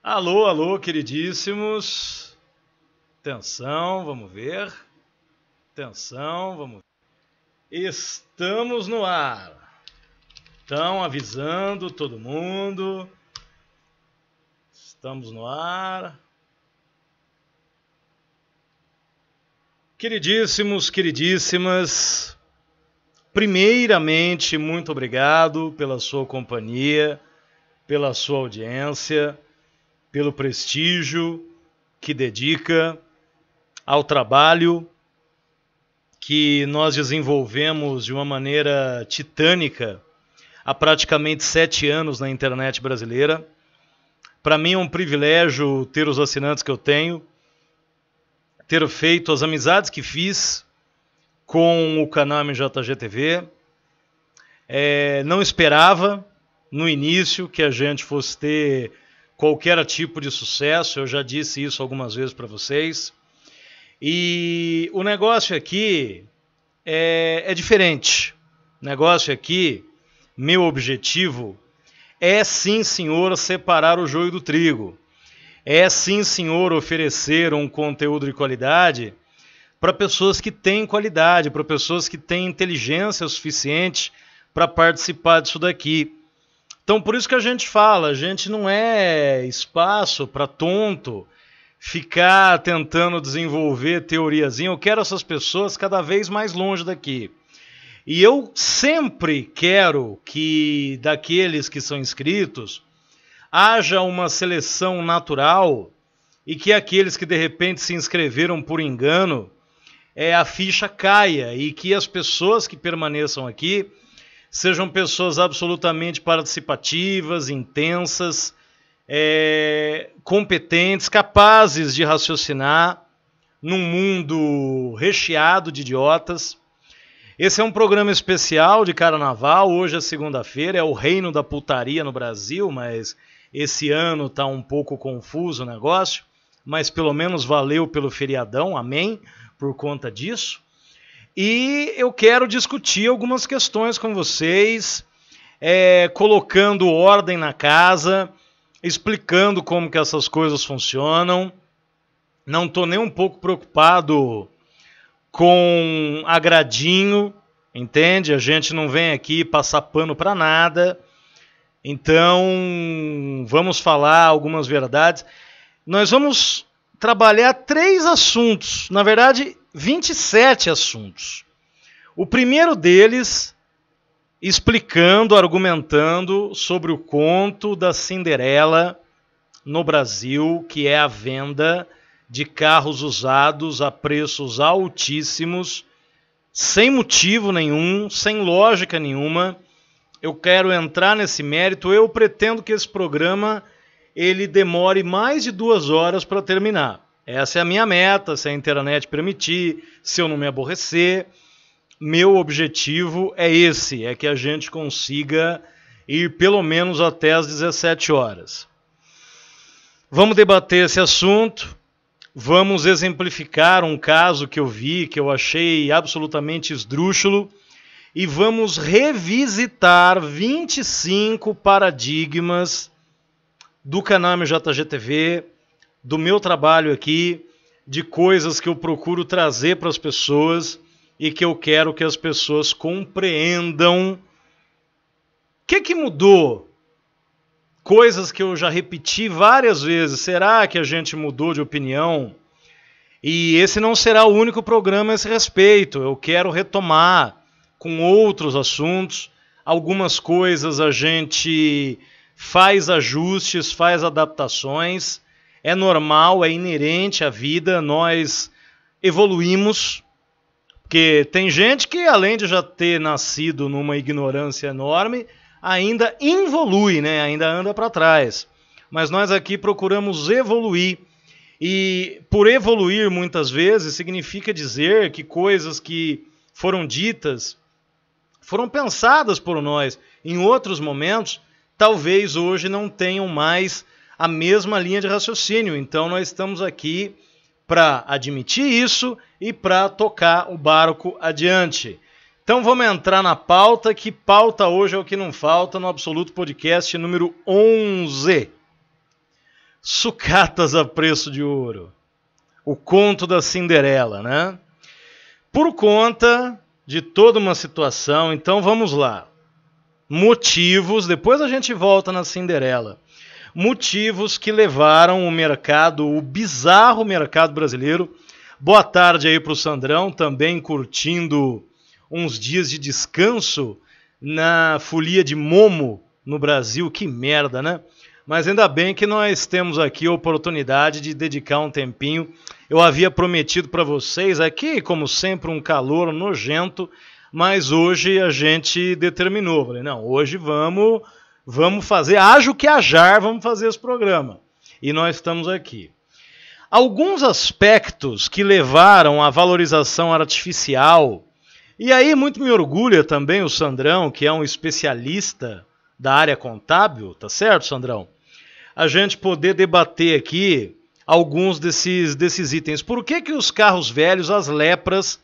Alô, alô, queridíssimos. Atenção, vamos ver. Atenção, vamos ver. Estamos no ar. Estão avisando todo mundo. Estamos no ar. Queridíssimos, queridíssimas, primeiramente, muito obrigado pela sua companhia, pela sua audiência, pelo prestígio que dedica ao trabalho que nós desenvolvemos de uma maneira titânica há praticamente 7 anos na internet brasileira. Para mim é um privilégio ter os assinantes que eu tenho, ter feito as amizades que fiz com o canal MJGTV. Não esperava no início que a gente fosse ter qualquer tipo de sucesso, eu já disse isso algumas vezes para vocês. E o negócio aqui é diferente. O negócio aqui, meu objetivo é sim, senhor, separar o joio do trigo. É sim, senhor, oferecer um conteúdo de qualidade para pessoas que têm qualidade, para pessoas que têm inteligência suficiente para participar disso daqui. Então, por isso que a gente fala, a gente não é espaço para tonto ficar tentando desenvolver teoriazinha. Eu quero essas pessoas cada vez mais longe daqui. E eu sempre quero que daqueles que são inscritos haja uma seleção natural e que aqueles que de repente se inscreveram por engano, a ficha caia e que as pessoas que permaneçam aqui sejam pessoas absolutamente participativas, intensas, competentes, capazes de raciocinar num mundo recheado de idiotas. Esse é um programa especial de carnaval, hoje é segunda-feira, é o reino da putaria no Brasil, mas esse ano está um pouco confuso o negócio, mas pelo menos valeu pelo feriadão, amém, por conta disso. E eu quero discutir algumas questões com vocês, colocando ordem na casa, explicando como que essas coisas funcionam. Não estou nem um pouco preocupado com agradinho, entende? A gente não vem aqui passar pano para nada. Então, vamos falar algumas verdades. Nós vamos trabalhar 3 assuntos, na verdade, 27 assuntos. O primeiro deles, explicando, argumentando sobre o conto da Cinderela no Brasil, que é a venda de carros usados a preços altíssimos, sem motivo nenhum, sem lógica nenhuma. Eu quero entrar nesse mérito. Eu pretendo que esse programa ele demore mais de 2 horas para terminar. Essa é a minha meta, se a internet permitir, se eu não me aborrecer. Meu objetivo é esse, é que a gente consiga ir pelo menos até as 17 horas. Vamos debater esse assunto, vamos exemplificar um caso que eu vi, que eu achei absolutamente esdrúxulo, e vamos revisitar 25 paradigmas do canal MJGTV, do meu trabalho aqui, de coisas que eu procuro trazer para as pessoas e que eu quero que as pessoas compreendam. O que mudou? Coisas que eu já repeti várias vezes. Será que a gente mudou de opinião? E esse não será o único programa a esse respeito. Eu quero retomar com outros assuntos. Algumas coisas a gente faz ajustes, faz adaptações. É normal, é inerente à vida, nós evoluímos. Porque tem gente que, além de já ter nascido numa ignorância enorme, ainda involui, né? Ainda anda para trás. Mas nós aqui procuramos evoluir. E por evoluir, muitas vezes, significa dizer que coisas que foram ditas, foram pensadas por nós em outros momentos, talvez hoje não tenham mais a mesma linha de raciocínio. Então nós estamos aqui para admitir isso e para tocar o barco adiante. Então vamos entrar na pauta, que pauta hoje é o que não falta no Absoluto Podcast número 11. Sucatas a preço de ouro. O conto da Cinderela, né? Por conta de toda uma situação, então vamos lá. Motivos, depois a gente volta na Cinderela. Motivos que levaram o mercado, o bizarro mercado brasileiro. Boa tarde aí para o Sandrão, também curtindo uns dias de descanso na folia de Momo no Brasil. Que merda, né? Mas ainda bem que nós temos aqui a oportunidade de dedicar um tempinho. Eu havia prometido para vocês aqui, como sempre, um calor nojento, mas hoje a gente determinou. Falei, não, hoje vamos fazer, haja que hajar, vamos fazer esse programa. E nós estamos aqui. Alguns aspectos que levaram à valorização artificial, e aí muito me orgulha também o Sandrão, que é um especialista da área contábil, tá certo, Sandrão? A gente poder debater aqui alguns desses itens. Por que os carros velhos, as lepras,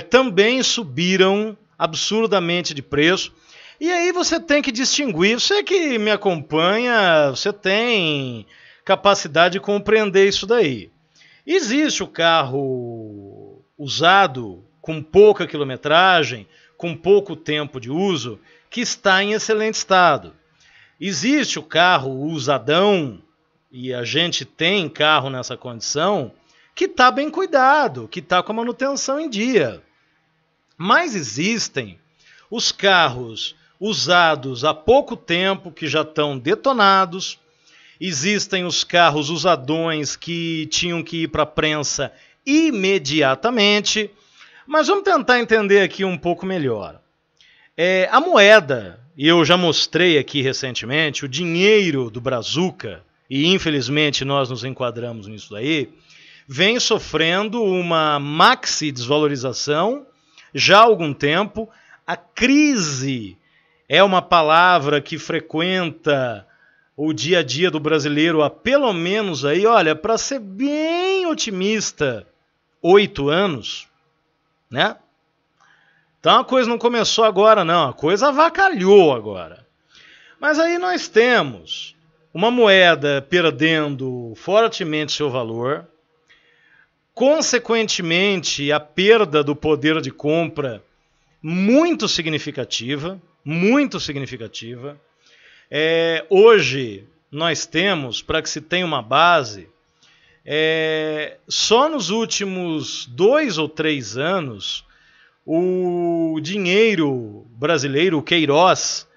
também subiram absurdamente de preço? E aí você tem que distinguir, você que me acompanha, você tem capacidade de compreender isso daí. Existe o carro usado, com pouca quilometragem, com pouco tempo de uso, que está em excelente estado. Existe o carro usadão, e a gente tem carro nessa condição, que está bem cuidado, que está com a manutenção em dia. Mas existem os carros usados há pouco tempo, que já estão detonados. Existem os carros usadões que tinham que ir para a prensa imediatamente. Mas vamos tentar entender aqui um pouco melhor. A moeda, e eu já mostrei aqui recentemente, o dinheiro do Brazuca, e infelizmente nós nos enquadramos nisso daí, vem sofrendo uma maxi desvalorização já há algum tempo. A crise é uma palavra que frequenta o dia a dia do brasileiro há pelo menos aí, olha, para ser bem otimista, 8 anos, né? Então a coisa não começou agora, não. A coisa avacalhou agora. Mas aí nós temos uma moeda perdendo fortemente seu valor. Consequentemente, a perda do poder de compra muito significativa. Muito significativa. Hoje nós temos, para que se tenha uma base, só nos últimos 2 ou 3 anos, o dinheiro brasileiro, o Queiroz,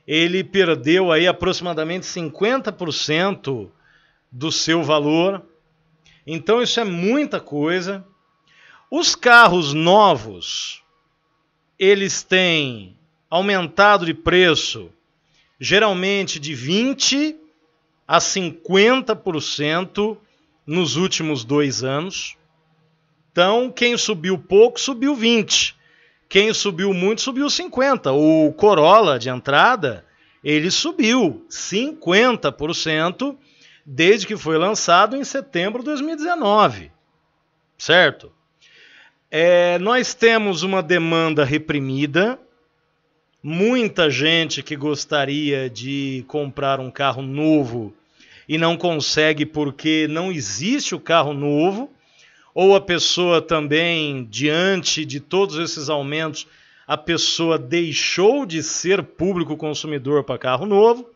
ele perdeu aí aproximadamente 50% do seu valor. Então isso é muita coisa. Os carros novos, eles têm aumentado de preço, geralmente de 20% a 50% nos últimos 2 anos. Então, quem subiu pouco, subiu 20%. Quem subiu muito, subiu 50%. O Corolla de entrada, ele subiu 50% desde que foi lançado em setembro de 2019. Certo? Nós temos uma demanda reprimida. Muita gente que gostaria de comprar um carro novo e não consegue porque não existe o carro novo. Ou a pessoa também, diante de todos esses aumentos, a pessoa deixou de ser público consumidor para carro novo.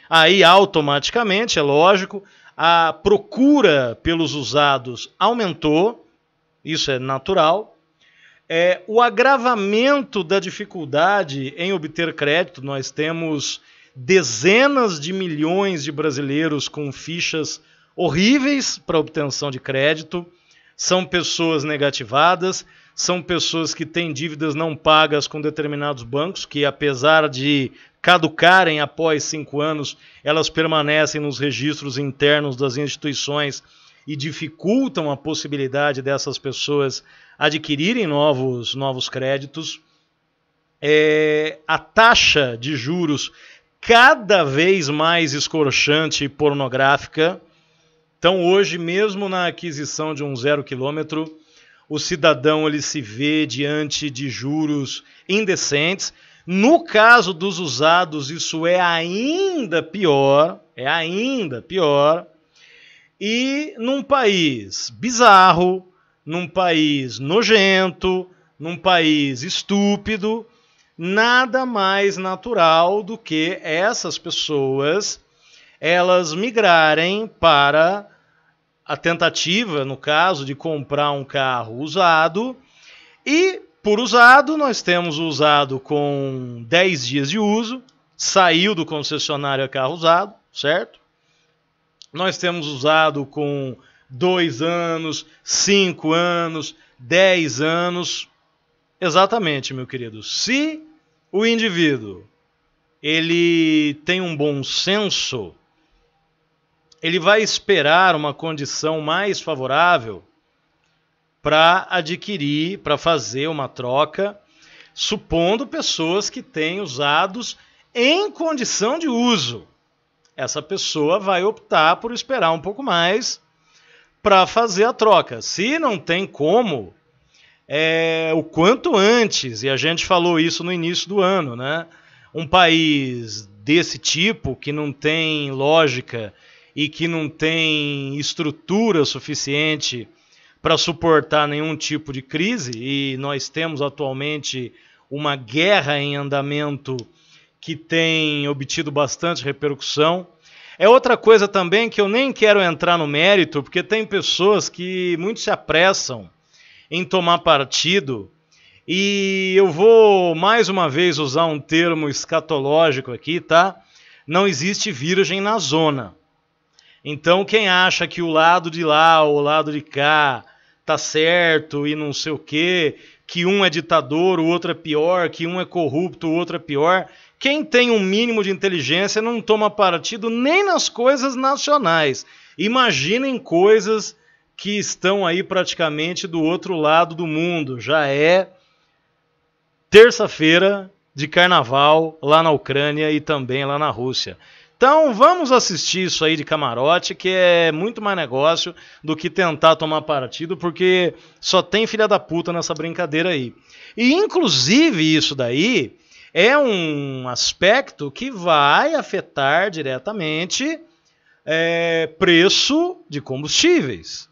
Aí, automaticamente, é lógico, a procura pelos usados aumentou. Isso é natural. O agravamento da dificuldade em obter crédito. Nós temos dezenas de milhões de brasileiros com fichas horríveis para obtenção de crédito. São pessoas negativadas, são pessoas que têm dívidas não pagas com determinados bancos, que apesar de caducarem após 5 anos, elas permanecem nos registros internos das instituições e dificultam a possibilidade dessas pessoas adquirirem novos créditos. A taxa de juros cada vez mais escorchante e pornográfica. Então hoje, mesmo na aquisição de um 0 quilômetro, o cidadão ele se vê diante de juros indecentes. No caso dos usados, isso é ainda pior, E num país bizarro, num país nojento, num país estúpido, nada mais natural do que essas pessoas elas migrarem para a tentativa, no caso, de comprar um carro usado. E por usado, nós temos o usado com 10 dias de uso, saiu do concessionário a carro usado, certo? Nós temos usado com 2 anos, 5 anos, 10 anos. Exatamente, meu querido. Se o indivíduo ele tem um bom senso, ele vai esperar uma condição mais favorável para adquirir, para fazer uma troca, supondo pessoas que têm usados em condição de uso. Essa pessoa vai optar por esperar um pouco mais para fazer a troca. Se não tem como, o quanto antes, e a gente falou isso no início do ano, né? Um país desse tipo, que não tem lógica e que não tem estrutura suficiente para suportar nenhum tipo de crise, e nós temos atualmente uma guerra em andamento que tem obtido bastante repercussão. É outra coisa também que eu nem quero entrar no mérito, porque tem pessoas que muito se apressam em tomar partido, e eu vou mais uma vez usar um termo escatológico aqui, tá? Não existe virgem na zona. Então quem acha que o lado de lá ou o lado de cá tá certo e não sei o quê, que um é ditador, o outro é pior, que um é corrupto, o outro é pior, quem tem um mínimo de inteligência não toma partido nem nas coisas nacionais. Imaginem coisas que estão aí praticamente do outro lado do mundo. Já é terça-feira de carnaval lá na Ucrânia e também lá na Rússia. Então vamos assistir isso aí de camarote, que é muito mais negócio do que tentar tomar partido, porque só tem filha da puta nessa brincadeira aí. E inclusive isso daí é um aspecto que vai afetar diretamente preço de combustíveis,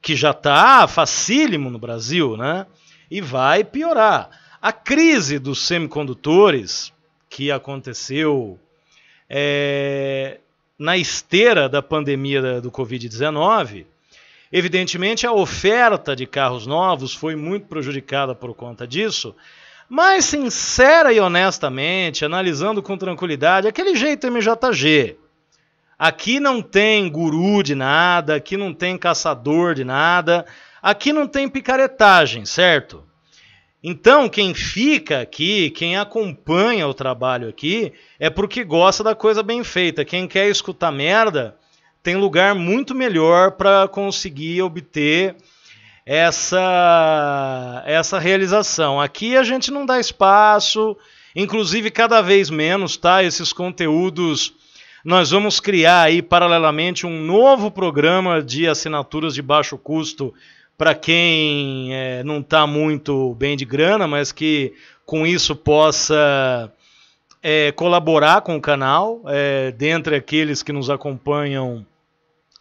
que já está facílimo no Brasil, né? E vai piorar. A crise dos semicondutores que aconteceu na esteira da pandemia do Covid-19, evidentemente a oferta de carros novos foi muito prejudicada por conta disso, mas sincera e honestamente, analisando com tranquilidade, aquele jeito MJG. Aqui não tem guru de nada, aqui não tem caçador de nada, aqui não tem picaretagem, certo? Então, quem fica aqui, quem acompanha o trabalho aqui, é porque gosta da coisa bem feita. Quem quer escutar merda, tem lugar muito melhor para conseguir obter essa realização. Aqui a gente não dá espaço, inclusive cada vez menos, tá? Esses conteúdos, nós vamos criar aí paralelamente um novo programa de assinaturas de baixo custo para quem não está muito bem de grana, mas que com isso possa colaborar com o canal, dentre aqueles que nos acompanham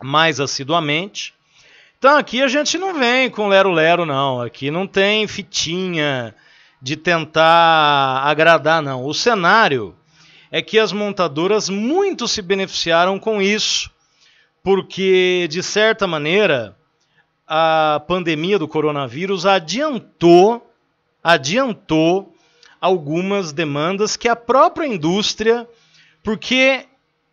mais assiduamente. Então aqui a gente não vem com lero-lero, não. Aqui não tem fitinha de tentar agradar, não. O cenário é que as montadoras muito se beneficiaram com isso, porque, de certa maneira, a pandemia do coronavírus adiantou algumas demandas que a própria indústria, porque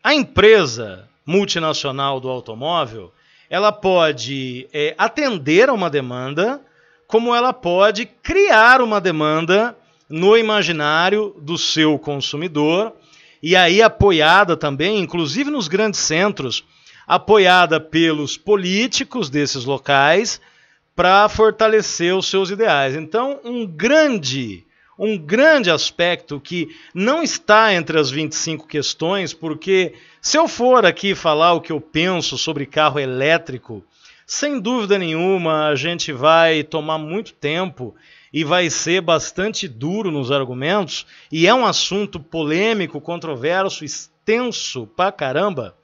a empresa multinacional do automóvel, ela pode atender a uma demanda, como ela pode criar uma demanda no imaginário do seu consumidor, e aí apoiada também, inclusive nos grandes centros, apoiada pelos políticos desses locais para fortalecer os seus ideais. Então, um grande aspecto que não está entre as 25 questões, porque se eu for aqui falar o que eu penso sobre carro elétrico, sem dúvida nenhuma a gente vai tomar muito tempo e vai ser bastante duro nos argumentos, e é um assunto polêmico, controverso, extenso pra caramba.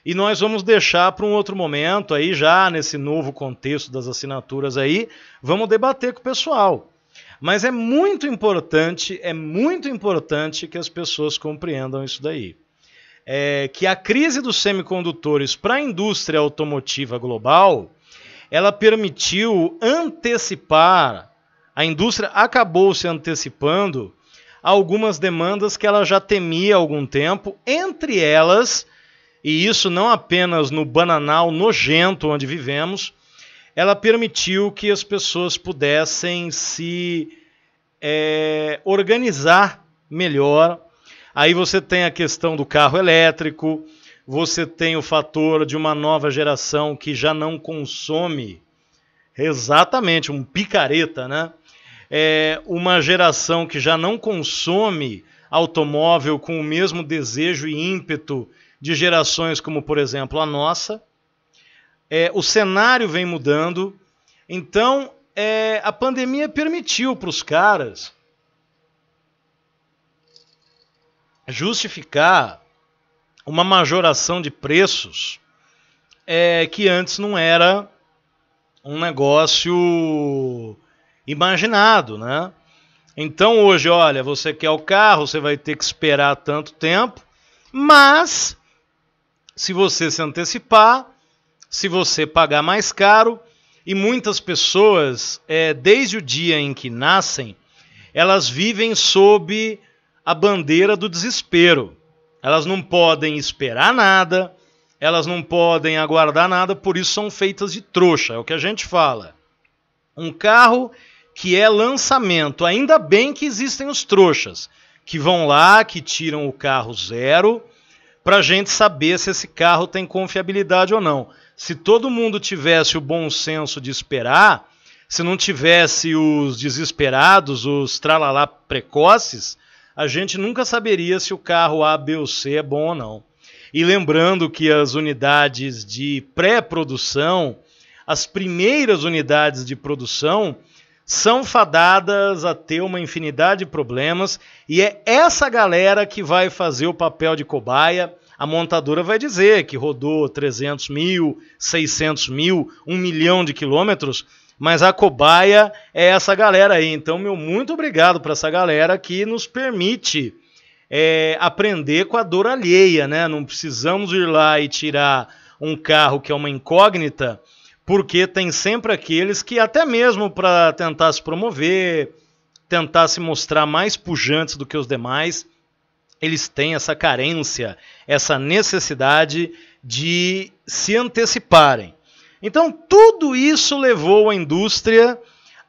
e nós vamos deixar para um outro momento aí, já nesse novo contexto das assinaturas aí, vamos debater com o pessoal. Mas é muito importante que as pessoas compreendam isso daí. Que a crise dos semicondutores para a indústria automotiva global, ela permitiu antecipar, a indústria acabou se antecipando algumas demandas que ela já temia há algum tempo, entre elas, e isso não apenas no bananal nojento onde vivemos, ela permitiu que as pessoas pudessem se organizar melhor. Aí você tem a questão do carro elétrico, você tem o fator de uma nova geração que já não consome exatamente um picareta, né? Uma geração que já não consome automóvel com o mesmo desejo e ímpeto de gerações como, por exemplo, a nossa. O cenário vem mudando, então a pandemia permitiu para os caras justificar uma majoração de preços que antes não era um negócio imaginado, né? Então hoje, olha, você quer o carro, você vai ter que esperar tanto tempo, mas se você se antecipar, se você pagar mais caro, e muitas pessoas, desde o dia em que nascem, elas vivem sob a bandeira do desespero. Elas não podem esperar nada, elas não podem aguardar nada, por isso são feitas de trouxa, é o que a gente fala. Um carro que é lançamento, ainda bem que existem os trouxas, que vão lá, que tiram o carro zero, para a gente saber se esse carro tem confiabilidade ou não. Se todo mundo tivesse o bom senso de esperar, se não tivesse os desesperados, os tralalá precoces, a gente nunca saberia se o carro A, B ou C é bom ou não. E lembrando que as unidades de pré-produção, as primeiras unidades de produção, são fadadas a ter uma infinidade de problemas, e é essa galera que vai fazer o papel de cobaia. A montadora vai dizer que rodou 300 mil, 600 mil, 1 milhão de quilômetros, mas a cobaia é essa galera aí. Então, muito obrigado para essa galera que nos permite aprender com a dor alheia, né? Não precisamos ir lá e tirar um carro que é uma incógnita, porque tem sempre aqueles que, até mesmo para tentar se promover, tentar se mostrar mais pujantes do que os demais, eles têm essa carência, essa necessidade de se anteciparem. Então, tudo isso levou a indústria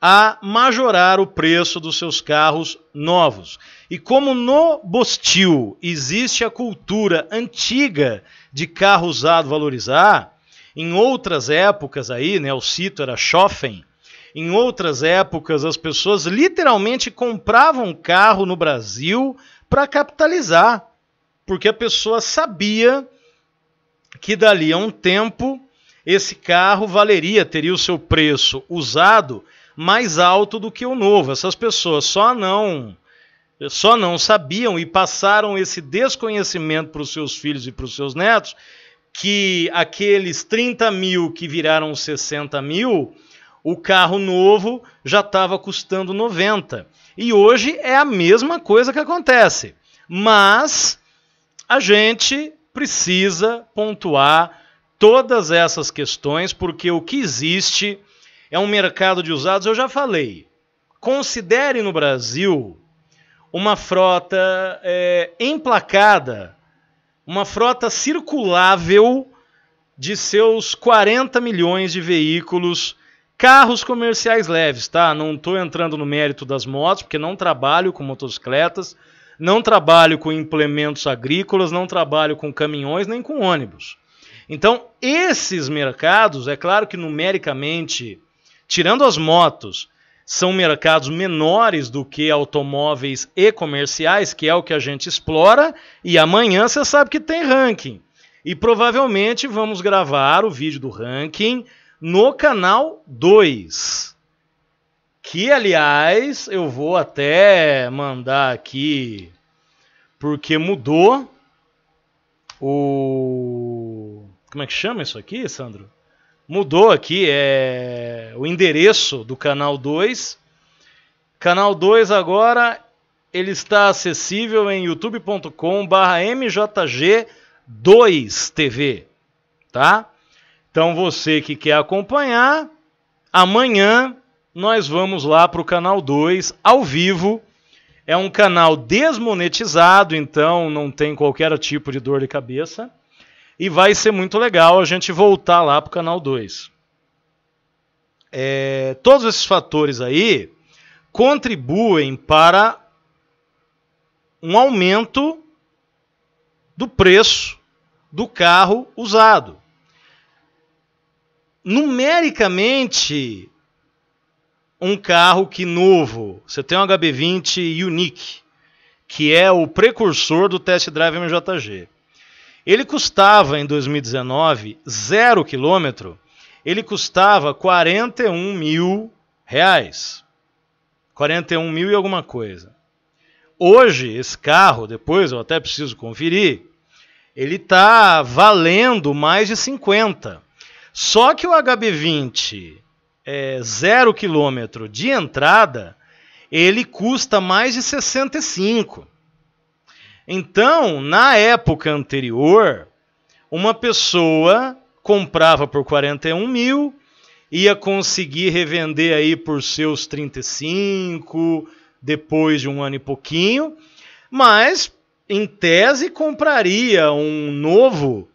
a majorar o preço dos seus carros novos. E como no Bostil existe a cultura antiga de carro usado valorizar, em outras épocas aí, né, o Cito era Schoffen, em outras épocas as pessoas literalmente compravam carro no Brasil para capitalizar, porque a pessoa sabia que dali a um tempo esse carro teria o seu preço usado mais alto do que o novo. Essas pessoas só não sabiam e passaram esse desconhecimento para os seus filhos e para os seus netos, que aqueles 30 mil que viraram 60 mil, o carro novo já estava custando 90. E hoje é a mesma coisa que acontece. Mas a gente precisa pontuar todas essas questões, porque o que existe é um mercado de usados, eu já falei. Considere no Brasil uma frota emplacada, uma frota circulável de seus 40 milhões de veículos, carros comerciais leves, tá? Não estou entrando no mérito das motos, porque não trabalho com motocicletas, não trabalho com implementos agrícolas, não trabalho com caminhões, nem com ônibus. Então, esses mercados, é claro que numericamente, tirando as motos, são mercados menores do que automóveis e comerciais, que é o que a gente explora, e amanhã você sabe que tem ranking. E provavelmente vamos gravar o vídeo do ranking no canal 2. Que, aliás, eu vou até mandar aqui, porque mudou o Como é que chama isso aqui, Sandro? Mudou aqui, o endereço do Canal 2. Canal 2 agora, ele está acessível em youtube.com/mjg2tv, tá? Então você que quer acompanhar, amanhã nós vamos lá para o Canal 2 ao vivo. É um canal desmonetizado, então não tem qualquer tipo de dor de cabeça. E vai ser muito legal a gente voltar lá para o Canal 2. Todos esses fatores aí contribuem para um aumento do preço do carro usado. Numericamente, um carro que novo, você tem um HB20 Unique, que é o precursor do Test Drive MJG. Ele custava, em 2019, 0 km, ele custava 41 mil reais. 41 mil e alguma coisa. Hoje, esse carro, depois eu até preciso conferir, ele está valendo mais de 50. Só que o HB20 0 km de entrada, ele custa mais de 65. Então, na época anterior, uma pessoa comprava por 41 mil, ia conseguir revender aí por seus 35, depois de um ano e pouquinho, mas, em tese, compraria um novo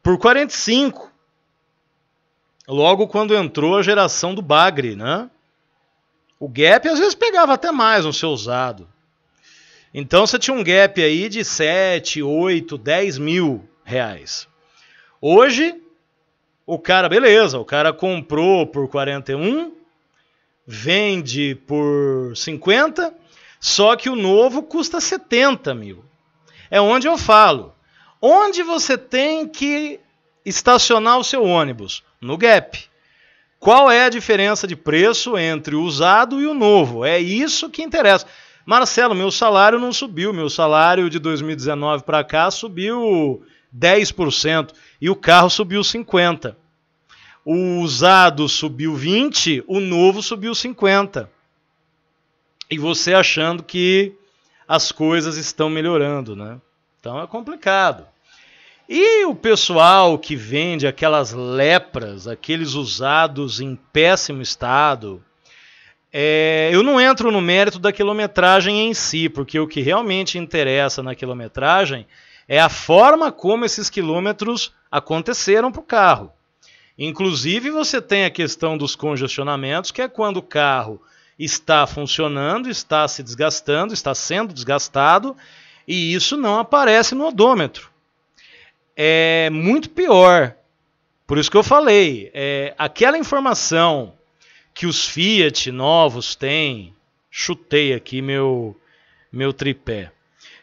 por 45. Logo quando entrou a geração do bagre, né? O gap às vezes pegava até mais no seu usado. Então você tinha um gap aí de 7, 8, 10 mil reais. Hoje, o cara, beleza, o cara comprou por 41, vende por 50, só que o novo custa 70 mil. É onde eu falo. Onde você tem que estacionar o seu ônibus? No gap. Qual é a diferença de preço entre o usado e o novo? É isso que interessa. Marcelo, meu salário não subiu. Meu salário de 2019 para cá subiu 10% e o carro subiu 50%. O usado subiu 20%, o novo subiu 50%. E você achando que as coisas estão melhorando, né? Então é complicado. E o pessoal que vende aquelas lepras, aqueles usados em péssimo estado, eu não entro no mérito da quilometragem em si, porque o que realmente interessa na quilometragem é a forma como esses quilômetros aconteceram para o carro. Inclusive você tem a questão dos congestionamentos, que é quando o carro está funcionando, está se desgastando, está sendo desgastado, e isso não aparece no odômetro. É muito pior. Por isso que eu falei, aquela informação que os Fiat novos têm, chutei aqui meu tripé,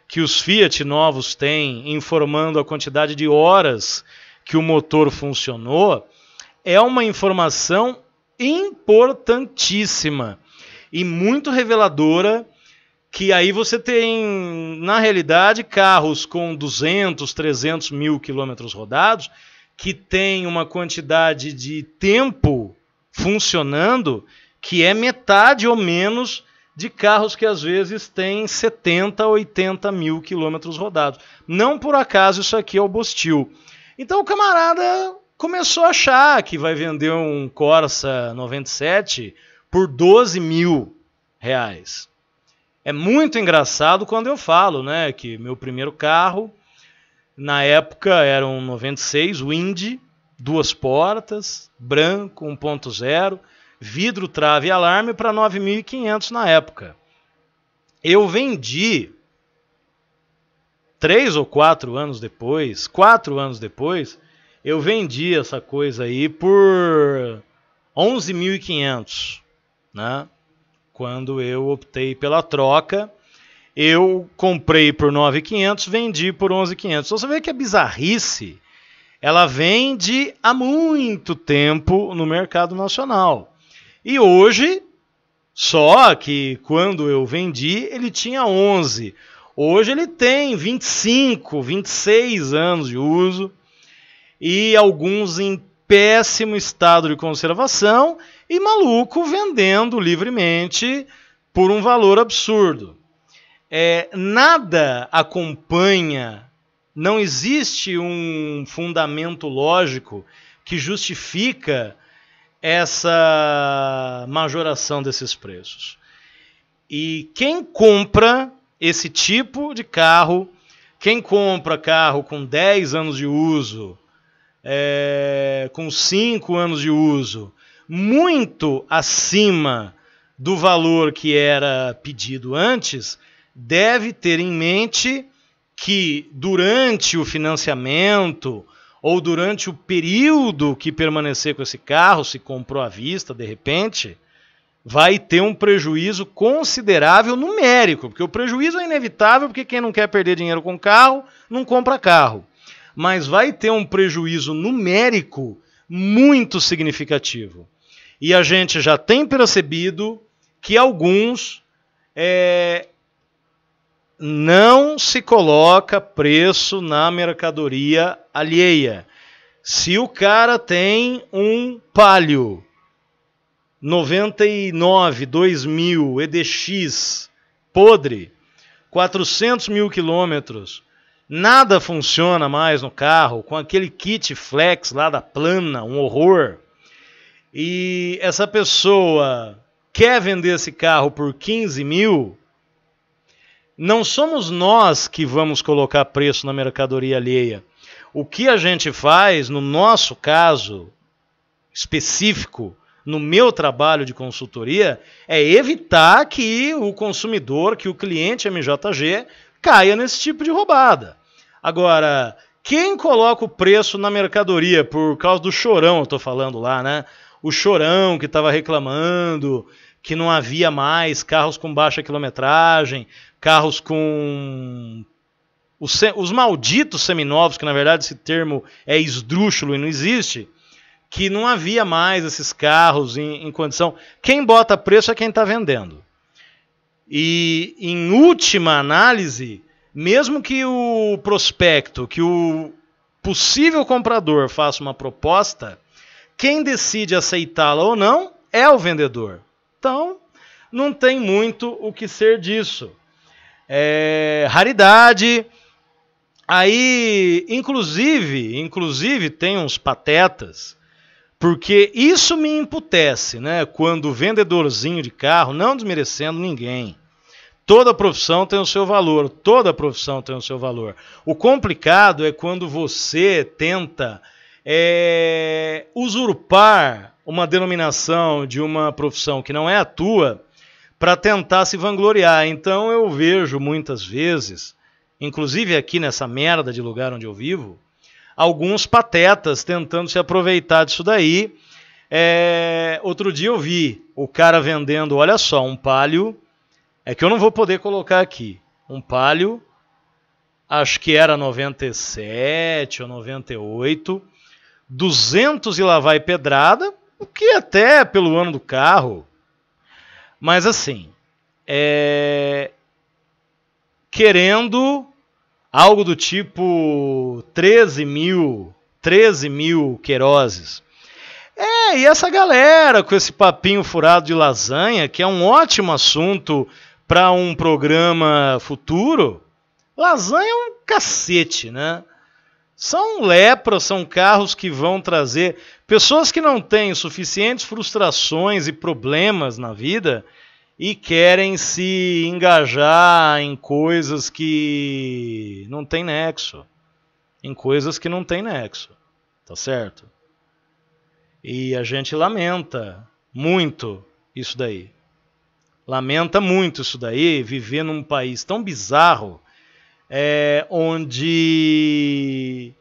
que os Fiat novos têm informando a quantidade de horas que o motor funcionou, é uma informação importantíssima e muito reveladora, que aí você tem, na realidade, carros com 200, 300 mil quilômetros rodados, que tem uma quantidade de tempo funcionando que é metade ou menos de carros que às vezes têm 70, 80 mil quilômetros rodados. Não por acaso isso aqui é o Bostil. Então o camarada começou a achar que vai vender um Corsa 97 por 12 mil reais. É muito engraçado quando eu falo, né, que meu primeiro carro, na época, era um 96 Wind, 2 portas, branco, 1.0, vidro, trave e alarme para 9.500 na época. Eu vendi 3 ou 4 anos depois, 4 anos depois, eu vendi essa coisa aí por 11.500, né? Quando eu optei pela troca, eu comprei por 9.500, vendi por 11.500. Então você vê que a bizarrice, ela vem de há muito tempo no mercado nacional. E hoje, só que quando eu vendi, ele tinha 11. Hoje ele tem 25, 26 anos de uso. e alguns em péssimo estado de conservação e maluco vendendo livremente por um valor absurdo. Nada acompanha, não existe um fundamento lógico que justifica essa majoração desses preços. E quem compra esse tipo de carro, quem compra carro com 10 anos de uso, com 5 anos de uso, muito acima do valor que era pedido antes, deve ter em mente que durante o financiamento ou durante o período que permanecer com esse carro, se comprou à vista de repente, vai ter um prejuízo considerável numérico, porque o prejuízo é inevitável, porque quem não quer perder dinheiro com carro, não compra carro. Mas vai ter um prejuízo numérico muito significativo. E a gente já tem percebido que alguns não se coloca preço na mercadoria alheia. Se o cara tem um Palio 99, 2000, EDX, podre, 400 mil quilômetros, nada funciona mais no carro, com aquele kit flex lá da Plana, um horror, e essa pessoa quer vender esse carro por 15 mil, não somos nós que vamos colocar preço na mercadoria alheia. O que a gente faz, no nosso caso específico, no meu trabalho de consultoria, é evitar que o consumidor, que o cliente MJG, caia nesse tipo de roubada. Agora, quem coloca o preço na mercadoria por causa do chorão, eu estou falando lá, né? O chorão que estava reclamando que não havia mais carros com baixa quilometragem, carros com os malditos seminovos, que na verdade esse termo é esdrúxulo e não existe, que não havia mais esses carros em condição. Quem bota preço é quem está vendendo. E em última análise, mesmo que o prospecto, que o possível comprador faça uma proposta, quem decide aceitá-la ou não é o vendedor. Então, não tem muito o que ser disso. Raridade. Aí, inclusive tem uns patetas, porque isso me emputece, né? Quando o vendedorzinho de carro, não desmerecendo ninguém, toda profissão tem o seu valor, toda profissão tem o seu valor. O complicado é quando você tenta usurpar uma denominação de uma profissão que não é a tua para tentar se vangloriar. Então eu vejo muitas vezes, inclusive aqui nessa merda de lugar onde eu vivo, alguns patetas tentando se aproveitar disso daí. Outro dia eu vi o cara vendendo, olha só, um Palio, que eu não vou poder colocar aqui, um Palio, acho que era 97 ou 98, 200 e lá vai pedrada, o que até pelo ano do carro, mas assim, querendo algo do tipo 13 mil queroses. E essa galera com esse papinho furado de lasanha, que é um ótimo assunto para um programa futuro, lasanha é um cacete, né? São lepras, são carros que vão trazer pessoas que não têm suficientes frustrações e problemas na vida e querem se engajar em coisas que não tem nexo. Tá certo? E a gente lamenta muito isso daí. Viver num país tão bizarro, onde...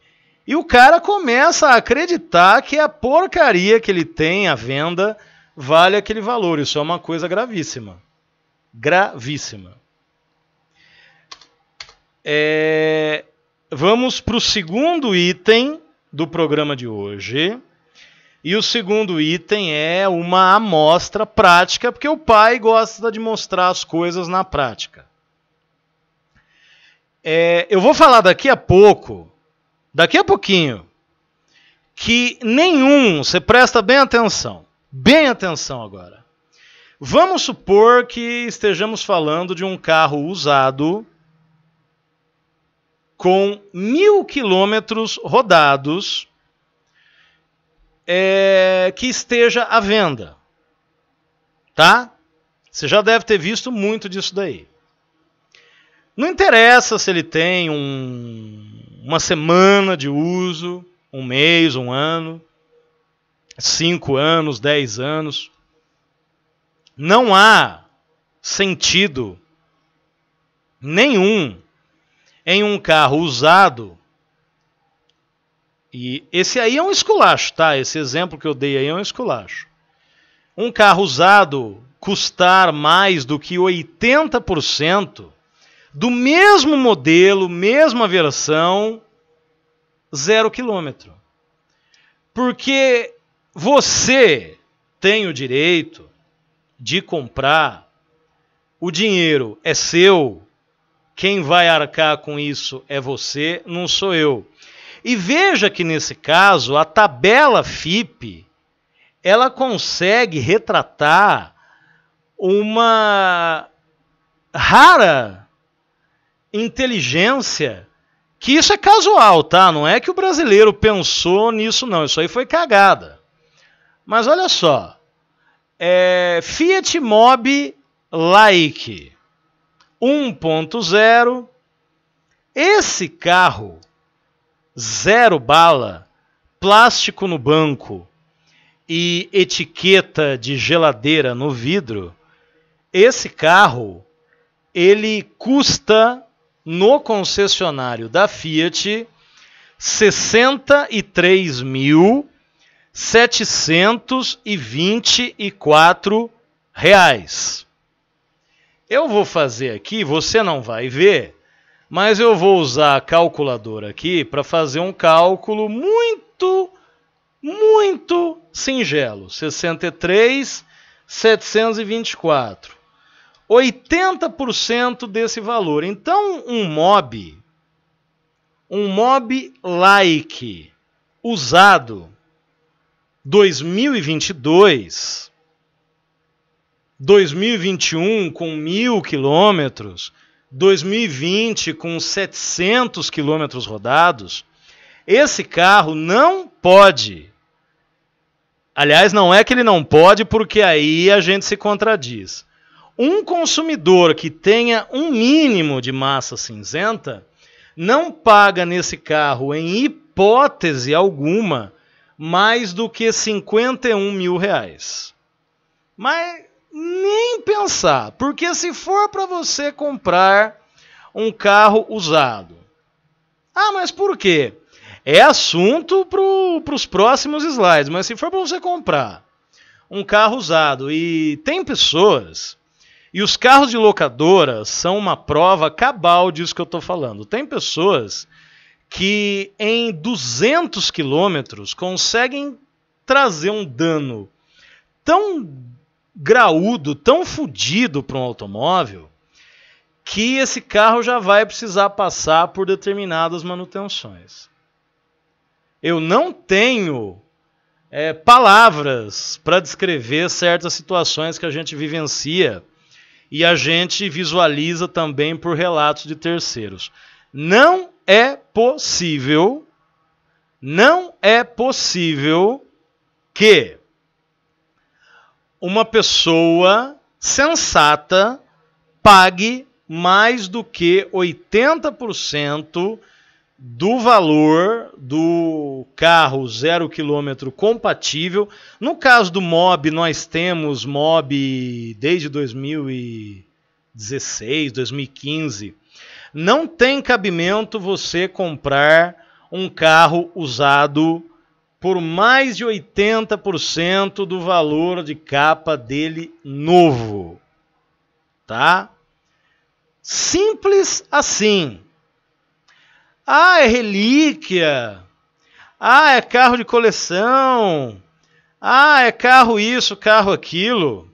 E o cara começa a acreditar que a porcaria que ele tem à venda vale aquele valor. Isso é uma coisa gravíssima. Gravíssima. Vamos para o segundo item do programa de hoje. E o segundo item é uma amostra prática, porque o pai gosta de mostrar as coisas na prática. Eu vou falar daqui a pouquinho, que nenhum, você presta bem atenção agora. Vamos supor que estejamos falando de um carro usado com 1.000 quilômetros rodados que esteja à venda. Tá? Você já deve ter visto muito disso daí. Não interessa se ele tem uma semana de uso, um mês, um ano, 5 anos, 10 anos. Não há sentido nenhum em um carro usado, e esse aí é um esculacho, tá? Esse exemplo que eu dei aí é um esculacho. Um carro usado custar mais do que 80% do mesmo modelo, mesma versão, 0 quilômetro. Porque você tem o direito de comprar, o dinheiro é seu, quem vai arcar com isso é você, não sou eu. E veja que nesse caso, a tabela FIPE, ela consegue retratar uma rara inteligência, que isso é casual, tá? Não é que o brasileiro pensou nisso, não. Isso aí foi cagada. Mas olha só. Fiat Mobi Like 1.0. Esse carro, 0 bala, plástico no banco e etiqueta de geladeira no vidro, esse carro, ele custa no concessionário da Fiat R$ 63.724. Eu vou fazer aqui, você não vai ver, mas eu vou usar a calculadora aqui para fazer um cálculo muito singelo. 63.724. 80% desse valor. Então, um Mobi Like usado 2022, 2021 com 1.000 quilômetros, 2020 com 700 quilômetros rodados, esse carro não pode. Aliás, não é que ele não pode, porque aí a gente se contradiz. Um consumidor que tenha um mínimo de massa cinzenta não paga nesse carro, em hipótese alguma, mais do que R$ 51.000. Mas nem pensar, porque se for para você comprar um carro usado. Ah, mas por quê? É assunto para os próximos slides, mas se for para você comprar um carro usado, e tem pessoas, e os carros de locadora são uma prova cabal disso que eu estou falando, tem pessoas que em 200 quilômetros conseguem trazer um dano tão graúdo, tão fodido para um automóvel, que esse carro já vai precisar passar por determinadas manutenções. Eu não tenho palavras para descrever certas situações que a gente vivencia e a gente visualiza também por relatos de terceiros. Não é possível que uma pessoa sensata pague mais do que 80% do valor do carro 0 km compatível. No caso do Mobi, nós temos Mobi desde 2016, 2015. Não tem cabimento você comprar um carro usado por mais de 80% do valor de capa dele novo. Tá? Simples assim. Ah, é relíquia. Ah, é carro de coleção. Ah, é carro isso, carro aquilo.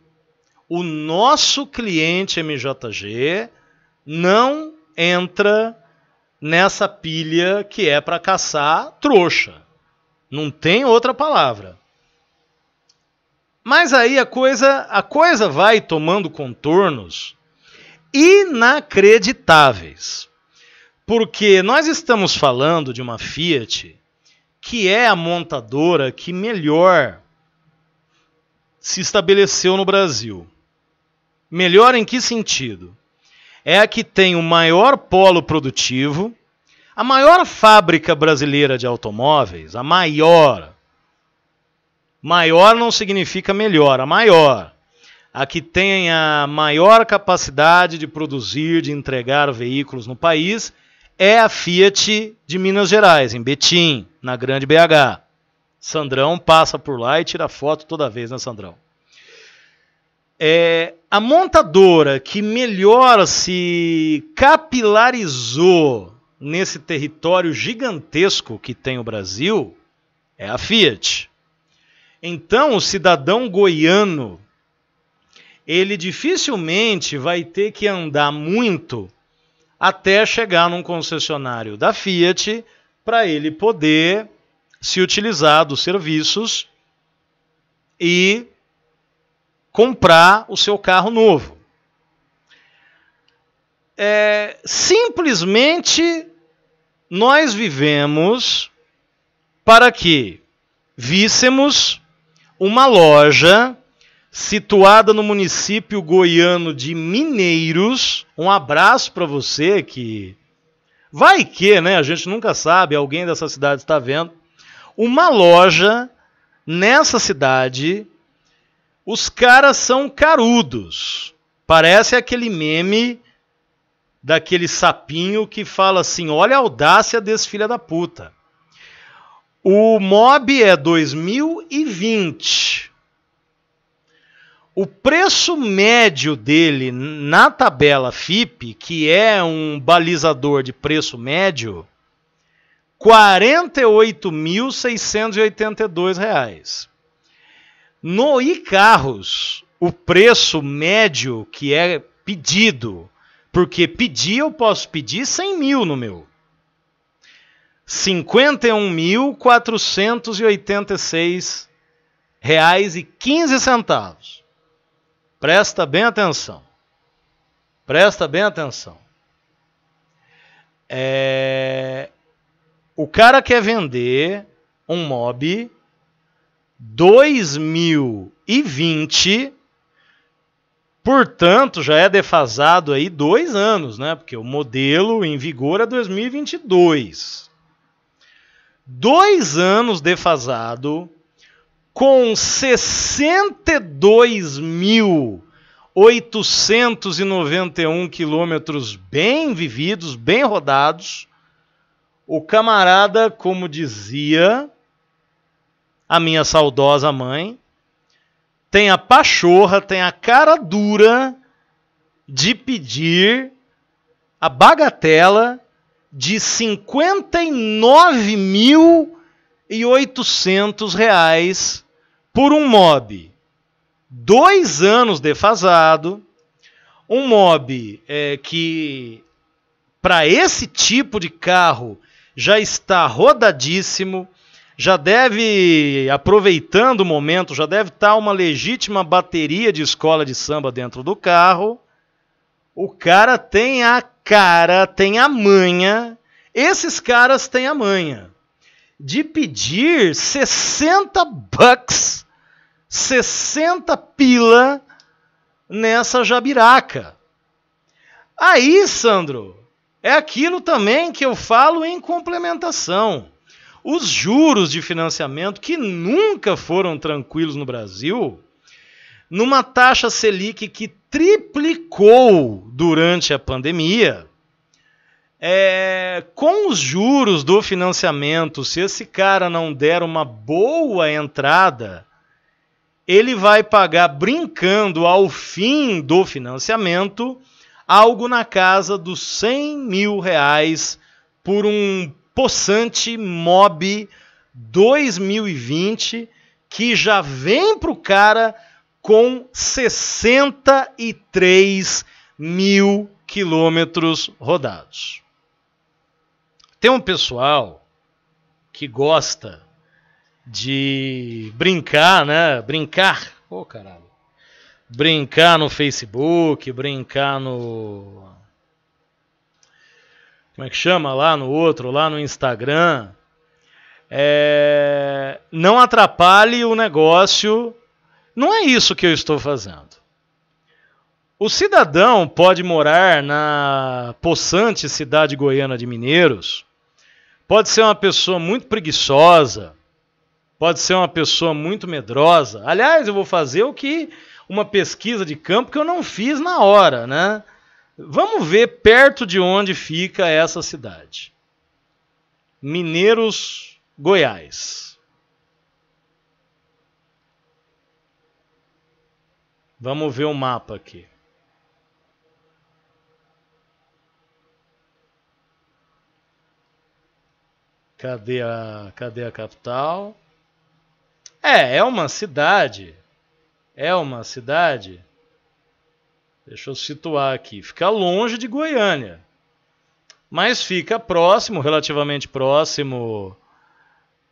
O nosso cliente MJG não entra nessa pilha que é para caçar trouxa. Não tem outra palavra. Mas aí a coisa vai tomando contornos inacreditáveis. Porque nós estamos falando de uma Fiat que é a montadora que melhor se estabeleceu no Brasil. Melhor em que sentido? É a que tem o maior polo produtivo, a maior fábrica brasileira de automóveis, a maior. Maior não significa melhor, a maior. A que tem a maior capacidade de produzir, de entregar veículos no país, é a Fiat de Minas Gerais, em Betim, na Grande BH. Sandrão passa por lá e tira foto toda vez, né, Sandrão? A montadora que melhor se capilarizou nesse território gigantesco que tem o Brasil é a Fiat. Então, o cidadão goiano, ele dificilmente vai ter que andar muito até chegar num concessionário da Fiat para ele poder se utilizar dos serviços e comprar o seu carro novo. Simplesmente nós vivemos para que víssemos uma loja situada no município goiano de Mineiros. Um abraço para você que vai que, né? A gente nunca sabe, alguém dessa cidade está vendo. Uma loja nessa cidade, os caras são carudos. Parece aquele meme daquele sapinho que fala assim: olha a audácia desse filho da puta. O Mobi é 2020. O preço médio dele na tabela FIPE, que é um balizador de preço médio, R$ 48.682. No iCarros, o preço médio que é pedido, porque pedir eu posso pedir 100 mil no meu, R$ 51.486,15. Presta bem atenção. Presta bem atenção. O cara quer vender um Mobi 2020, portanto, já é defasado aí 2 anos, né? Porque o modelo em vigor é 2022. 2 anos defasado, com 62.891 quilômetros bem vividos, bem rodados. O camarada, como dizia a minha saudosa mãe, tem a pachorra, tem a cara dura de pedir a bagatela de R$ 59.800 por um Mobi. 2 anos defasado, um Mobi que para esse tipo de carro já está rodadíssimo, já deve, aproveitando o momento, já deve estar uma legítima bateria de escola de samba dentro do carro. O cara tem a cara, tem a manha, esses caras têm a manha de pedir 60 bucks, 60 pila nessa jabiraca. Aí, Sandro, é aquilo também que eu falo em complementação. Os juros de financiamento, que nunca foram tranquilos no Brasil, numa taxa Selic que triplicou durante a pandemia, com os juros do financiamento, se esse cara não der uma boa entrada, ele vai pagar, brincando ao fim do financiamento, algo na casa dos 100 mil reais por um possante Mobi 2020 que já vem para o cara com 63 mil quilômetros rodados. Tem um pessoal que gosta de brincar, né? Brincar. Ô, caralho. Brincar no Facebook, brincar no... Como é que chama lá no outro, lá no Instagram. Não atrapalhe o negócio. Não é isso que eu estou fazendo. O cidadão pode morar na possante cidade goiana de Mineiros, pode ser uma pessoa muito preguiçosa, pode ser uma pessoa muito medrosa. Aliás, eu vou fazer uma pesquisa de campo que eu não fiz na hora, né? Vamos ver perto de onde fica essa cidade. Mineiros, Goiás. Vamos ver o mapa aqui. Cadê a capital? É uma cidade. É uma cidade. Deixa eu situar aqui. Fica longe de Goiânia. Mas fica próximo, relativamente próximo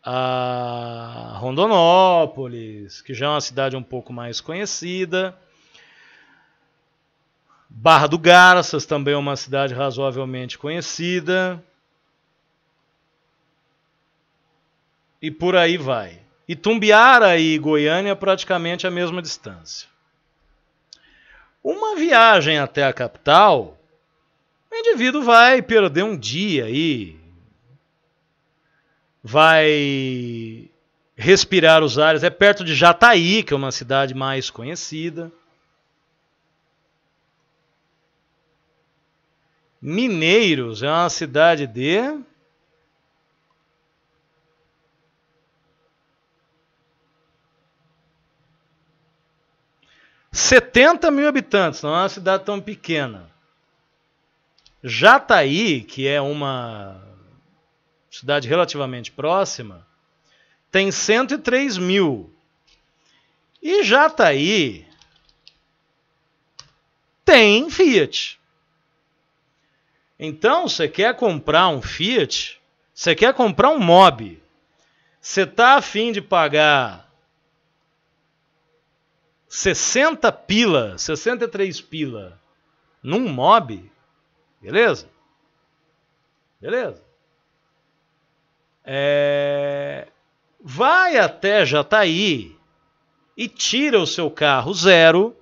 a Rondonópolis, que já é uma cidade um pouco mais conhecida. Barra do Garças também é uma cidade razoavelmente conhecida. E por aí vai. Itumbiara e Goiânia praticamente a mesma distância. Uma viagem até a capital, o indivíduo vai perder um dia aí, vai respirar os ares. É perto de Jataí, que é uma cidade mais conhecida. Mineiros é uma cidade de... ...70 mil habitantes, não é uma cidade tão pequena. Jataí, que é uma cidade relativamente próxima, tem 103 mil. E Jataí tem Fiat. Então, você quer comprar um Fiat, você quer comprar um Mobi, você está a fim de pagar 60 pila, 63 pila num Mobi, beleza? Beleza. Vai até Jataí e tira o seu carro zero,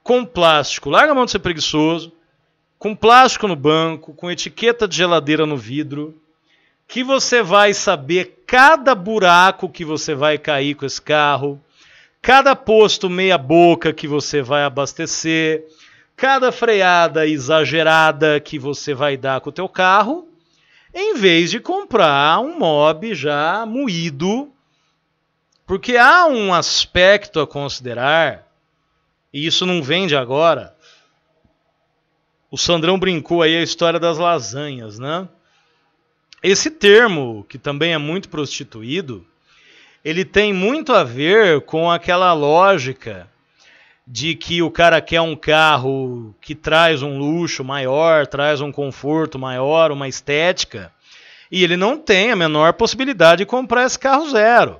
com plástico, larga a mão de ser preguiçoso, com plástico no banco, com etiqueta de geladeira no vidro, que você vai saber cada buraco que você vai cair com esse carro, cada posto meia boca que você vai abastecer, cada freada exagerada que você vai dar com o teu carro, em vez de comprar um Mobi já moído, porque há um aspecto a considerar, e isso não vem de agora. O Sandrão brincou aí a história das lasanhas, né? Esse termo, que também é muito prostituído, ele tem muito a ver com aquela lógica de que o cara quer um carro que traz um luxo maior, traz um conforto maior, uma estética, e ele não tem a menor possibilidade de comprar esse carro zero.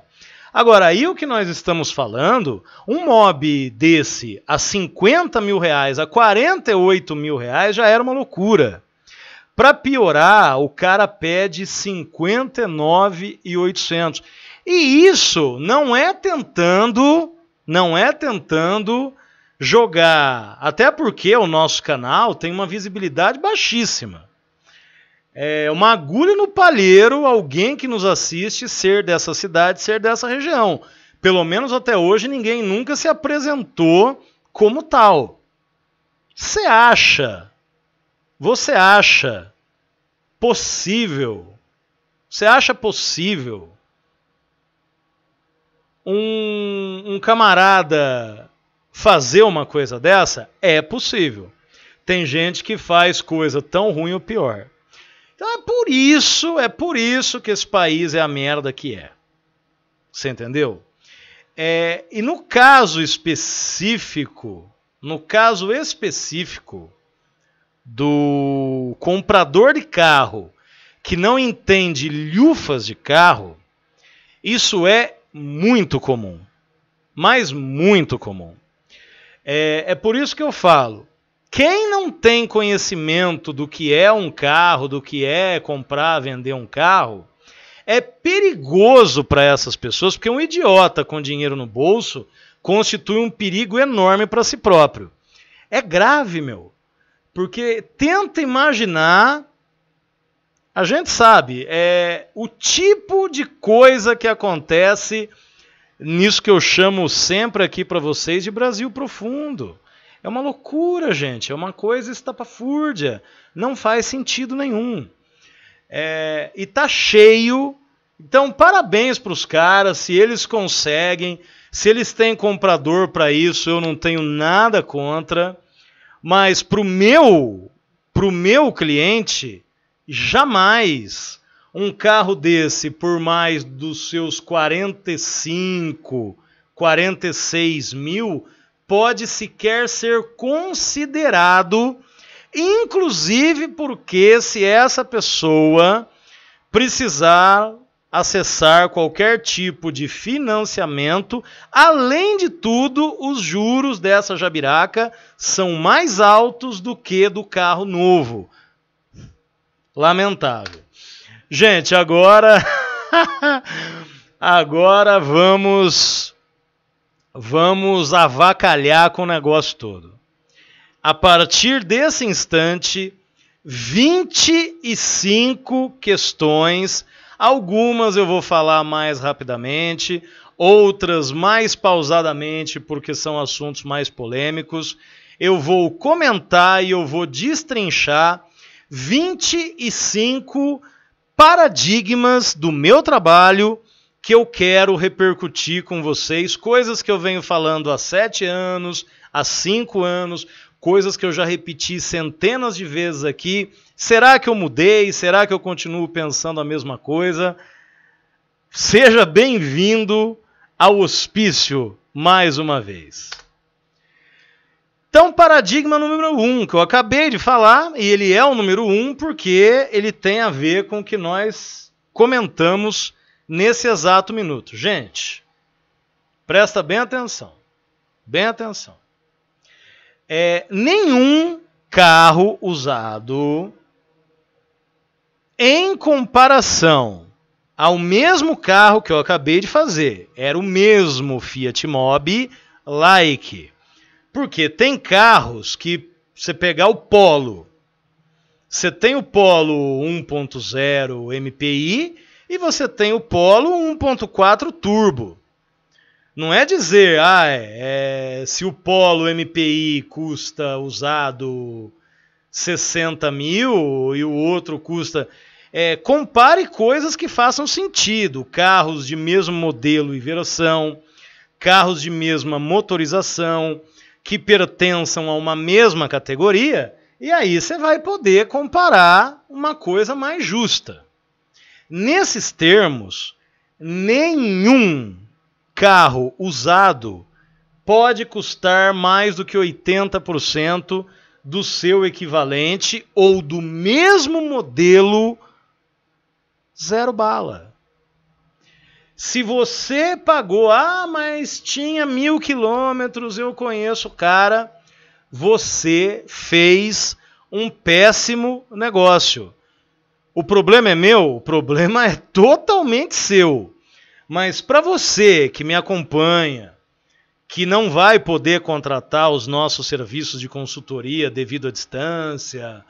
Agora, aí o que nós estamos falando, um Mobi desse a 50 mil reais, a 48 mil reais, já era uma loucura. Para piorar, o cara pede 59.800. E isso não é tentando jogar, até porque o nosso canal tem uma visibilidade baixíssima. É uma agulha no palheiro alguém que nos assiste ser dessa cidade, ser dessa região. Pelo menos até hoje ninguém nunca se apresentou como você acha possível um camarada fazer uma coisa dessa? É possível. Tem gente que faz coisa tão ruim ou pior. Então é por isso que esse país é a merda que é. Você entendeu? E no caso específico do comprador de carro que não entende lhufas de carro, isso é muito comum. Mas muito comum. É por isso que eu falo, quem não tem conhecimento do que é um carro, do que é comprar, vender um carro, é perigoso para essas pessoas, porque um idiota com dinheiro no bolso constitui um perigo enorme para si próprio. É grave, meu. Porque tenta imaginar, a gente sabe, o tipo de coisa que acontece nisso que eu chamo sempre aqui para vocês de Brasil profundo. É uma loucura, gente. É uma coisa estapafúrdia. Não faz sentido nenhum. E tá cheio. Então, parabéns para os caras. Se eles conseguem, se eles têm comprador para isso, eu não tenho nada contra. Mas pro meu cliente, jamais um carro desse, por mais dos seus 45, 46 mil, pode sequer ser considerado, inclusive porque se essa pessoa precisar acessar qualquer tipo de financiamento, além de tudo, os juros dessa jabiraca são mais altos do que do carro novo. Lamentável. Gente, agora vamos avacalhar com o negócio todo. A partir desse instante, 25 questões, algumas eu vou falar mais rapidamente, outras mais pausadamente porque são assuntos mais polêmicos. Eu vou comentar e eu vou destrinchar 25 paradigmas do meu trabalho que eu quero repercutir com vocês, coisas que eu venho falando há 7 anos, há 5 anos, coisas que eu já repeti centenas de vezes aqui. Será que eu mudei? Será que eu continuo pensando a mesma coisa? Seja bem-vindo ao hospício mais uma vez. Então, paradigma número 1, que eu acabei de falar, e ele é o número 1 porque ele tem a ver com o que nós comentamos nesse exato minuto. Gente, presta bem atenção. Bem atenção. Nenhum carro usado, em comparação ao mesmo carro que eu acabei de fazer, era o mesmo Fiat Mobi Like. Porque tem carros que você pegar o Polo, você tem o Polo 1.0 MPI e você tem o Polo 1.4 Turbo. Não é dizer, se o Polo MPI custa usado 60 mil e o outro custa... compare coisas que façam sentido. Carros de mesmo modelo e versão, carros de mesma motorização, que pertençam a uma mesma categoria, e aí você vai poder comparar uma coisa mais justa. Nesses termos, nenhum carro usado pode custar mais do que 80% do seu equivalente ou do mesmo modelo, zero bala. Se você pagou, mas tinha 1000 quilômetros, eu conheço o cara, você fez um péssimo negócio. O problema é meu? O problema é totalmente seu. Mas para você que me acompanha, que não vai poder contratar os nossos serviços de consultoria devido à distância,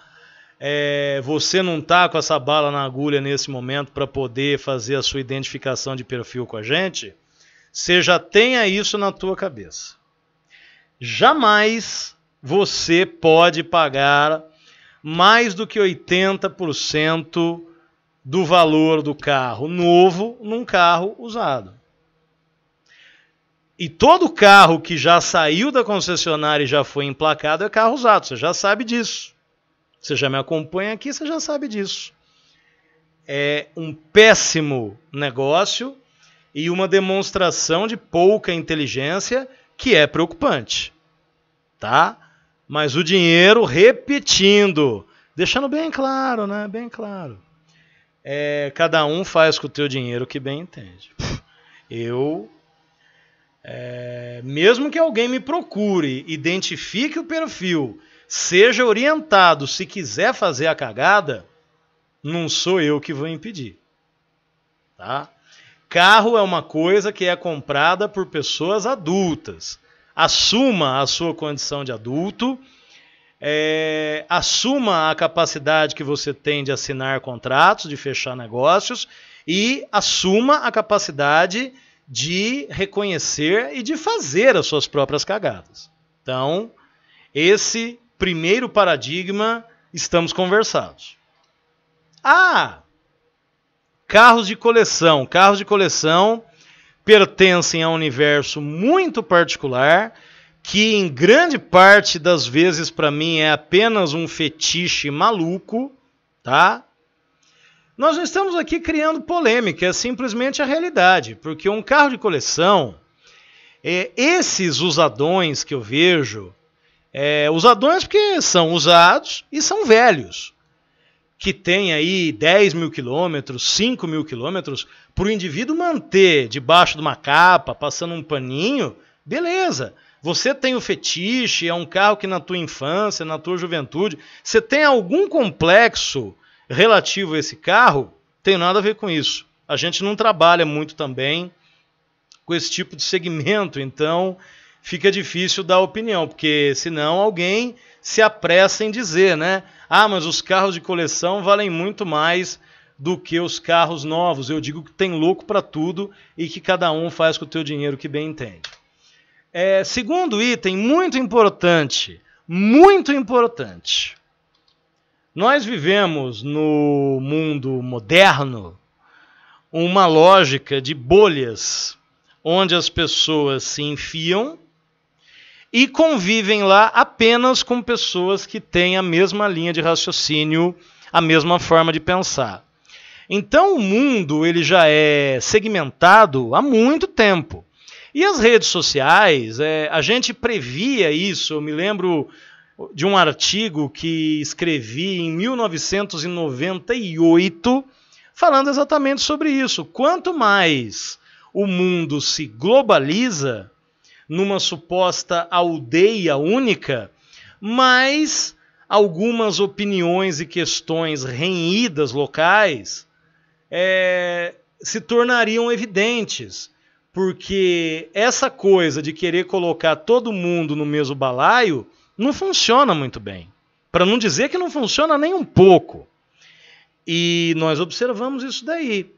você não está com essa bala na agulha nesse momento para poder fazer a sua identificação de perfil com a gente, você já tenha isso na tua cabeça. Jamais você pode pagar mais do que 80% do valor do carro novo num carro usado. E todo carro que já saiu da concessionária e já foi emplacado é carro usado, você já sabe disso. Você já me acompanha aqui, você já sabe disso. É um péssimo negócio e uma demonstração de pouca inteligência que é preocupante. Tá? Mas o dinheiro, repetindo, deixando bem claro, né? Bem claro. Cada um faz com o teu dinheiro o que bem entende. Mesmo que alguém me procure, identifique o perfil, seja orientado, se quiser fazer a cagada, não sou eu que vou impedir. Tá? Carro é uma coisa que é comprada por pessoas adultas. Assuma a sua condição de adulto, assuma a capacidade que você tem de assinar contratos, de fechar negócios, e assuma a capacidade de reconhecer e de fazer as suas próprias cagadas. Então, esse primeiro paradigma, estamos conversados. Carros de coleção. Carros de coleção pertencem a um universo muito particular, que em grande parte das vezes para mim é apenas um fetiche maluco, tá? Nós não estamos aqui criando polêmica, é simplesmente a realidade, porque um carro de coleção, esses usadões que eu vejo, usadões porque são usados e são velhos, que tem aí 10 mil quilômetros, 5 mil quilômetros, para o indivíduo manter debaixo de uma capa, passando um paninho, beleza. Você tem o fetiche, é um carro que na tua infância, na tua juventude, você tem algum complexo relativo a esse carro, tem nada a ver com isso. A gente não trabalha muito também com esse tipo de segmento, então fica difícil dar opinião, porque senão alguém se apressa em dizer, né? Mas os carros de coleção valem muito mais do que os carros novos. Eu digo que tem louco para tudo e que cada um faz com o teu dinheiro o que bem entende. Segundo item, muito importante. Nós vivemos no mundo moderno uma lógica de bolhas, onde as pessoas se enfiam e convivem lá apenas com pessoas que têm a mesma linha de raciocínio, a mesma forma de pensar. Então o mundo ele já é segmentado há muito tempo. E as redes sociais, a gente previa isso. Eu me lembro de um artigo que escrevi em 1998, falando exatamente sobre isso. Quanto mais o mundo se globaliza, numa suposta aldeia única, mais algumas opiniões e questões renhidas locais se tornariam evidentes. Porque essa coisa de querer colocar todo mundo no mesmo balaio não funciona muito bem. Para não dizer que não funciona nem um pouco. E nós observamos isso daí.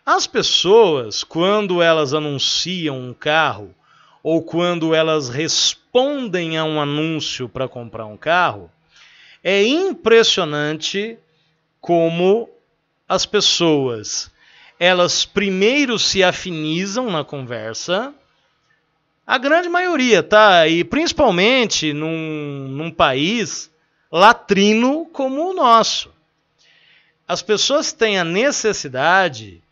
As pessoas, quando elas anunciam um carro, ou quando elas respondem a um anúncio para comprar um carro, é impressionante como as pessoas, elas primeiro se afinizam na conversa, a grande maioria, tá? E principalmente num país latrino como o nosso. As pessoas têm a necessidade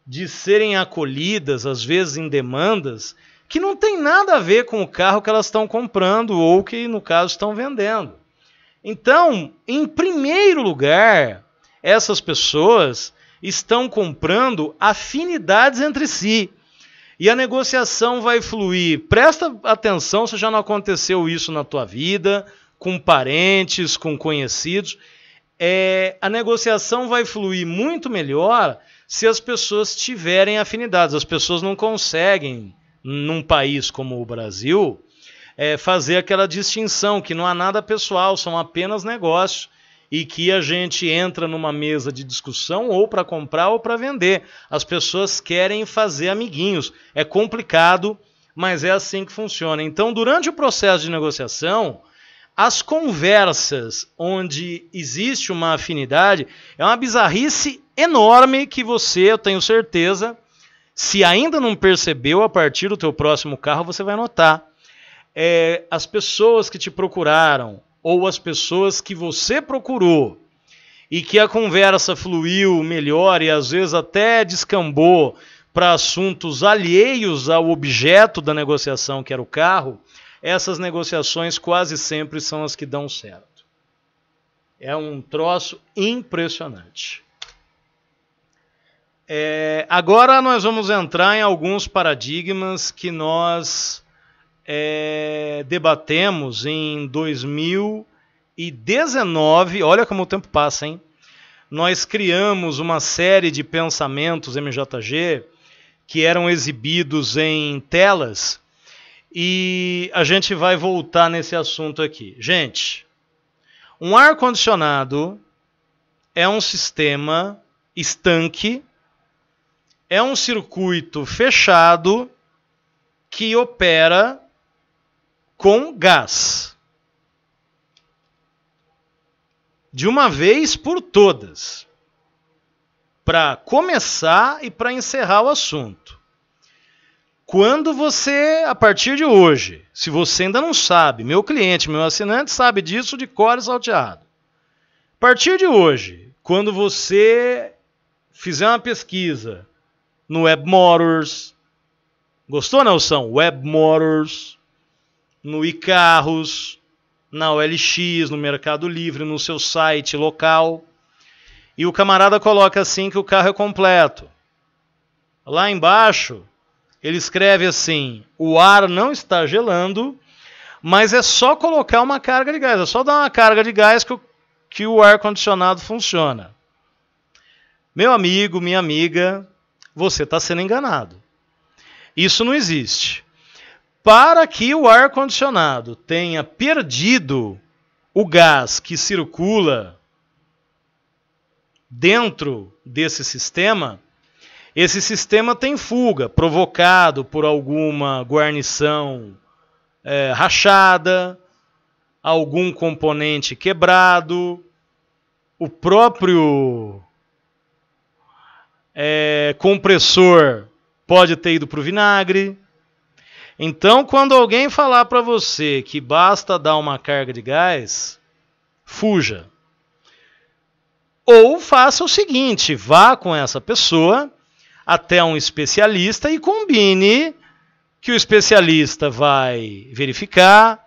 de serem acolhidas, às vezes em demandas, que não tem nada a ver com o carro que elas estão comprando ou que, no caso, estão vendendo. Então, em primeiro lugar, essas pessoas estão comprando afinidades entre si. E a negociação vai fluir. Presta atenção se já não aconteceu isso na tua vida, com parentes, com conhecidos. A negociação vai fluir muito melhor se as pessoas tiverem afinidades. As pessoas não conseguem, num país como o Brasil, fazer aquela distinção, que não há nada pessoal, são apenas negócios, e que a gente entra numa mesa de discussão ou para comprar ou para vender. As pessoas querem fazer amiguinhos. É complicado, mas é assim que funciona. Então, durante o processo de negociação, as conversas onde existe uma afinidade é uma bizarrice enorme que você, eu tenho certeza, se ainda não percebeu, a partir do teu próximo carro você vai notar. As pessoas que te procuraram ou as pessoas que você procurou e que a conversa fluiu melhor e às vezes até descambou para assuntos alheios ao objeto da negociação, que era o carro, essas negociações quase sempre são as que dão certo. É um troço impressionante. Agora nós vamos entrar em alguns paradigmas que nós debatemos em 2019. Olha como o tempo passa, hein? Nós criamos uma série de pensamentos MJG que eram exibidos em telas e a gente vai voltar nesse assunto aqui. Gente, um ar-condicionado é um sistema estanque, é um circuito fechado que opera com gás. De uma vez por todas, para começar e para encerrar o assunto. Quando você, a partir de hoje, se você ainda não sabe, meu cliente, meu assinante sabe disso de cor e salteado. A partir de hoje, quando você fizer uma pesquisa no Webmotors, gostou, Nelson? Webmotors, no iCarros, na OLX, no Mercado Livre, no seu site local, e o camarada coloca assim que o carro é completo. Lá embaixo, ele escreve assim: o ar não está gelando, mas é só colocar uma carga de gás, é só dar uma carga de gás que o ar-condicionado funciona. Meu amigo, minha amiga, você está sendo enganado. Isso não existe. Para que o ar-condicionado tenha perdido o gás que circula dentro desse sistema, esse sistema tem fuga, provocado por alguma guarnição rachada, algum componente quebrado, o próprio compressor pode ter ido para o vinagre. Então, quando alguém falar para você que basta dar uma carga de gás, fuja. Ou faça o seguinte, vá com essa pessoa até um especialista e combine que o especialista vai verificar,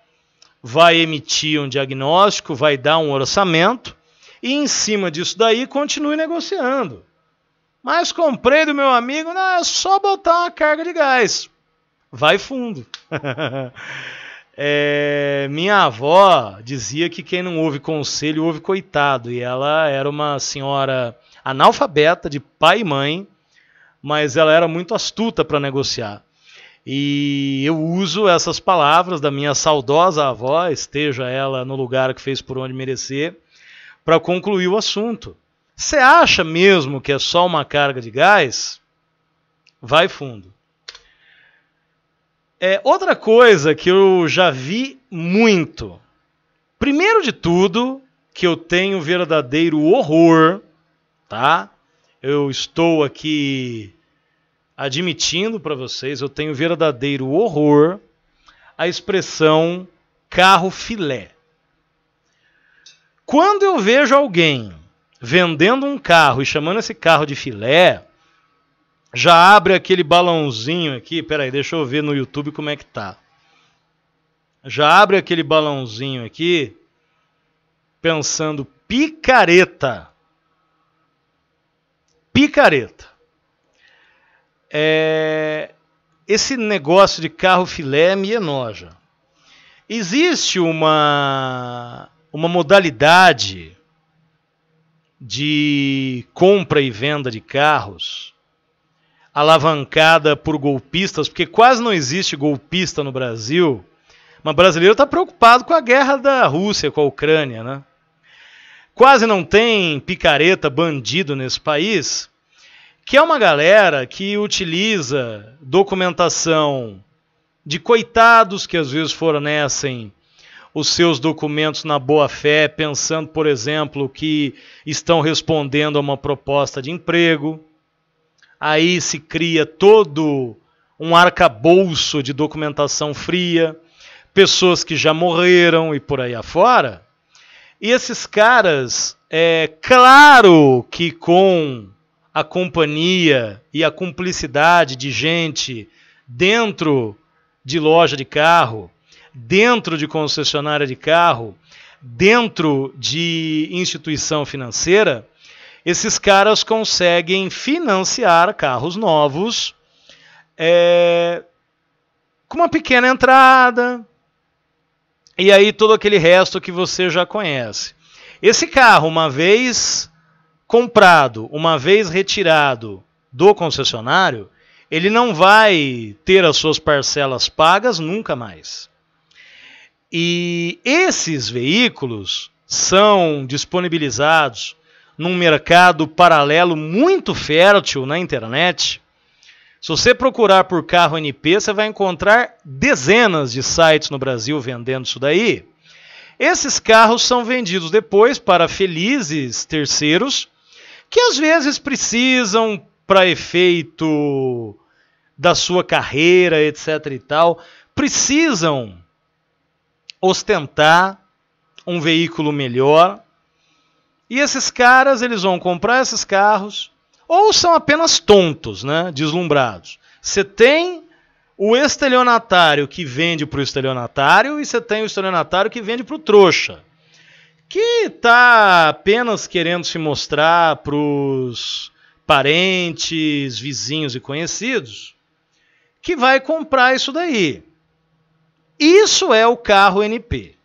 vai emitir um diagnóstico, vai dar um orçamento e em cima disso daí continue negociando. Mas comprei do meu amigo, não, é só botar uma carga de gás. Vai fundo. Minha avó dizia que quem não ouve conselho ouve coitado. E ela era uma senhora analfabeta de pai e mãe, mas ela era muito astuta para negociar. E eu uso essas palavras da minha saudosa avó, esteja ela no lugar que fez por onde merecer, para concluir o assunto. Você acha mesmo que é só uma carga de gás? Vai fundo. Outra coisa que eu já vi muito. Primeiro de tudo, que eu tenho verdadeiro horror, tá? Eu estou aqui admitindo para vocês, eu tenho verdadeiro horror a expressão carro filé. Quando eu vejo alguém vendendo um carro e chamando esse carro de filé, já abre aquele balãozinho aqui, peraí, deixa eu ver no YouTube como é que tá. Já abre aquele balãozinho aqui, pensando, picareta. Picareta. Esse negócio de carro filé me enoja. Existe uma modalidade de compra e venda de carros alavancada por golpistas, porque quase não existe golpista no Brasil, mas o brasileiro está preocupado com a guerra da Rússia com a Ucrânia, né? Quase não tem picareta, bandido nesse país, que é uma galera que utiliza documentação de coitados que às vezes fornecem os seus documentos na boa-fé, pensando, por exemplo, que estão respondendo a uma proposta de emprego. Aí se cria todo um arcabouço de documentação fria, pessoas que já morreram e por aí afora. E esses caras, claro que com a companhia e a cumplicidade de gente dentro de loja de carro, dentro de concessionária de carro, dentro de instituição financeira, esses caras conseguem financiar carros novos com uma pequena entrada, e aí todo aquele resto que você já conhece. Esse carro, uma vez comprado, uma vez retirado do concessionário, ele não vai ter as suas parcelas pagas nunca mais. E esses veículos são disponibilizados num mercado paralelo muito fértil na internet. Se você procurar por carro NP, você vai encontrar dezenas de sites no Brasil vendendo isso daí. Esses carros são vendidos depois para felizes terceiros, que às vezes precisam, para efeito da sua carreira, etc. e tal, precisam ostentar um veículo melhor. E esses caras, eles vão comprar esses carros, ou são apenas tontos, né, deslumbrados. Você tem o estelionatário que vende para o estelionatário e você tem o estelionatário que vende para o trouxa, que está apenas querendo se mostrar para os parentes, vizinhos e conhecidos, que vai comprar isso daí. Isso é o carro NP.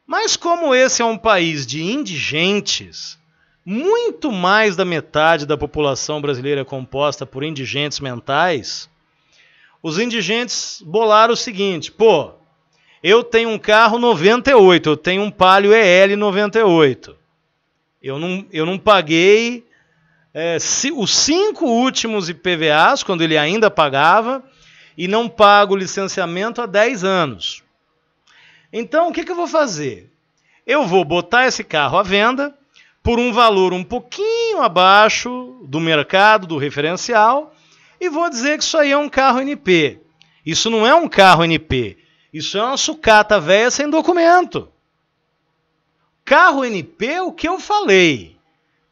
Mas como esse é um país de indigentes, muito mais da metade da população brasileira é composta por indigentes mentais, os indigentes bolaram o seguinte: pô, eu tenho um carro 98, eu tenho um Palio EL 98. Eu não paguei os 5 últimos IPVAs, quando ele ainda pagava, e não pago o licenciamento há 10 anos. Então, o que eu vou fazer? Eu vou botar esse carro à venda por um valor um pouquinho abaixo do mercado, do referencial, e vou dizer que isso aí é um carro NP. Isso não é um carro NP. Isso é uma sucata velha sem documento. Carro NP é o que eu falei.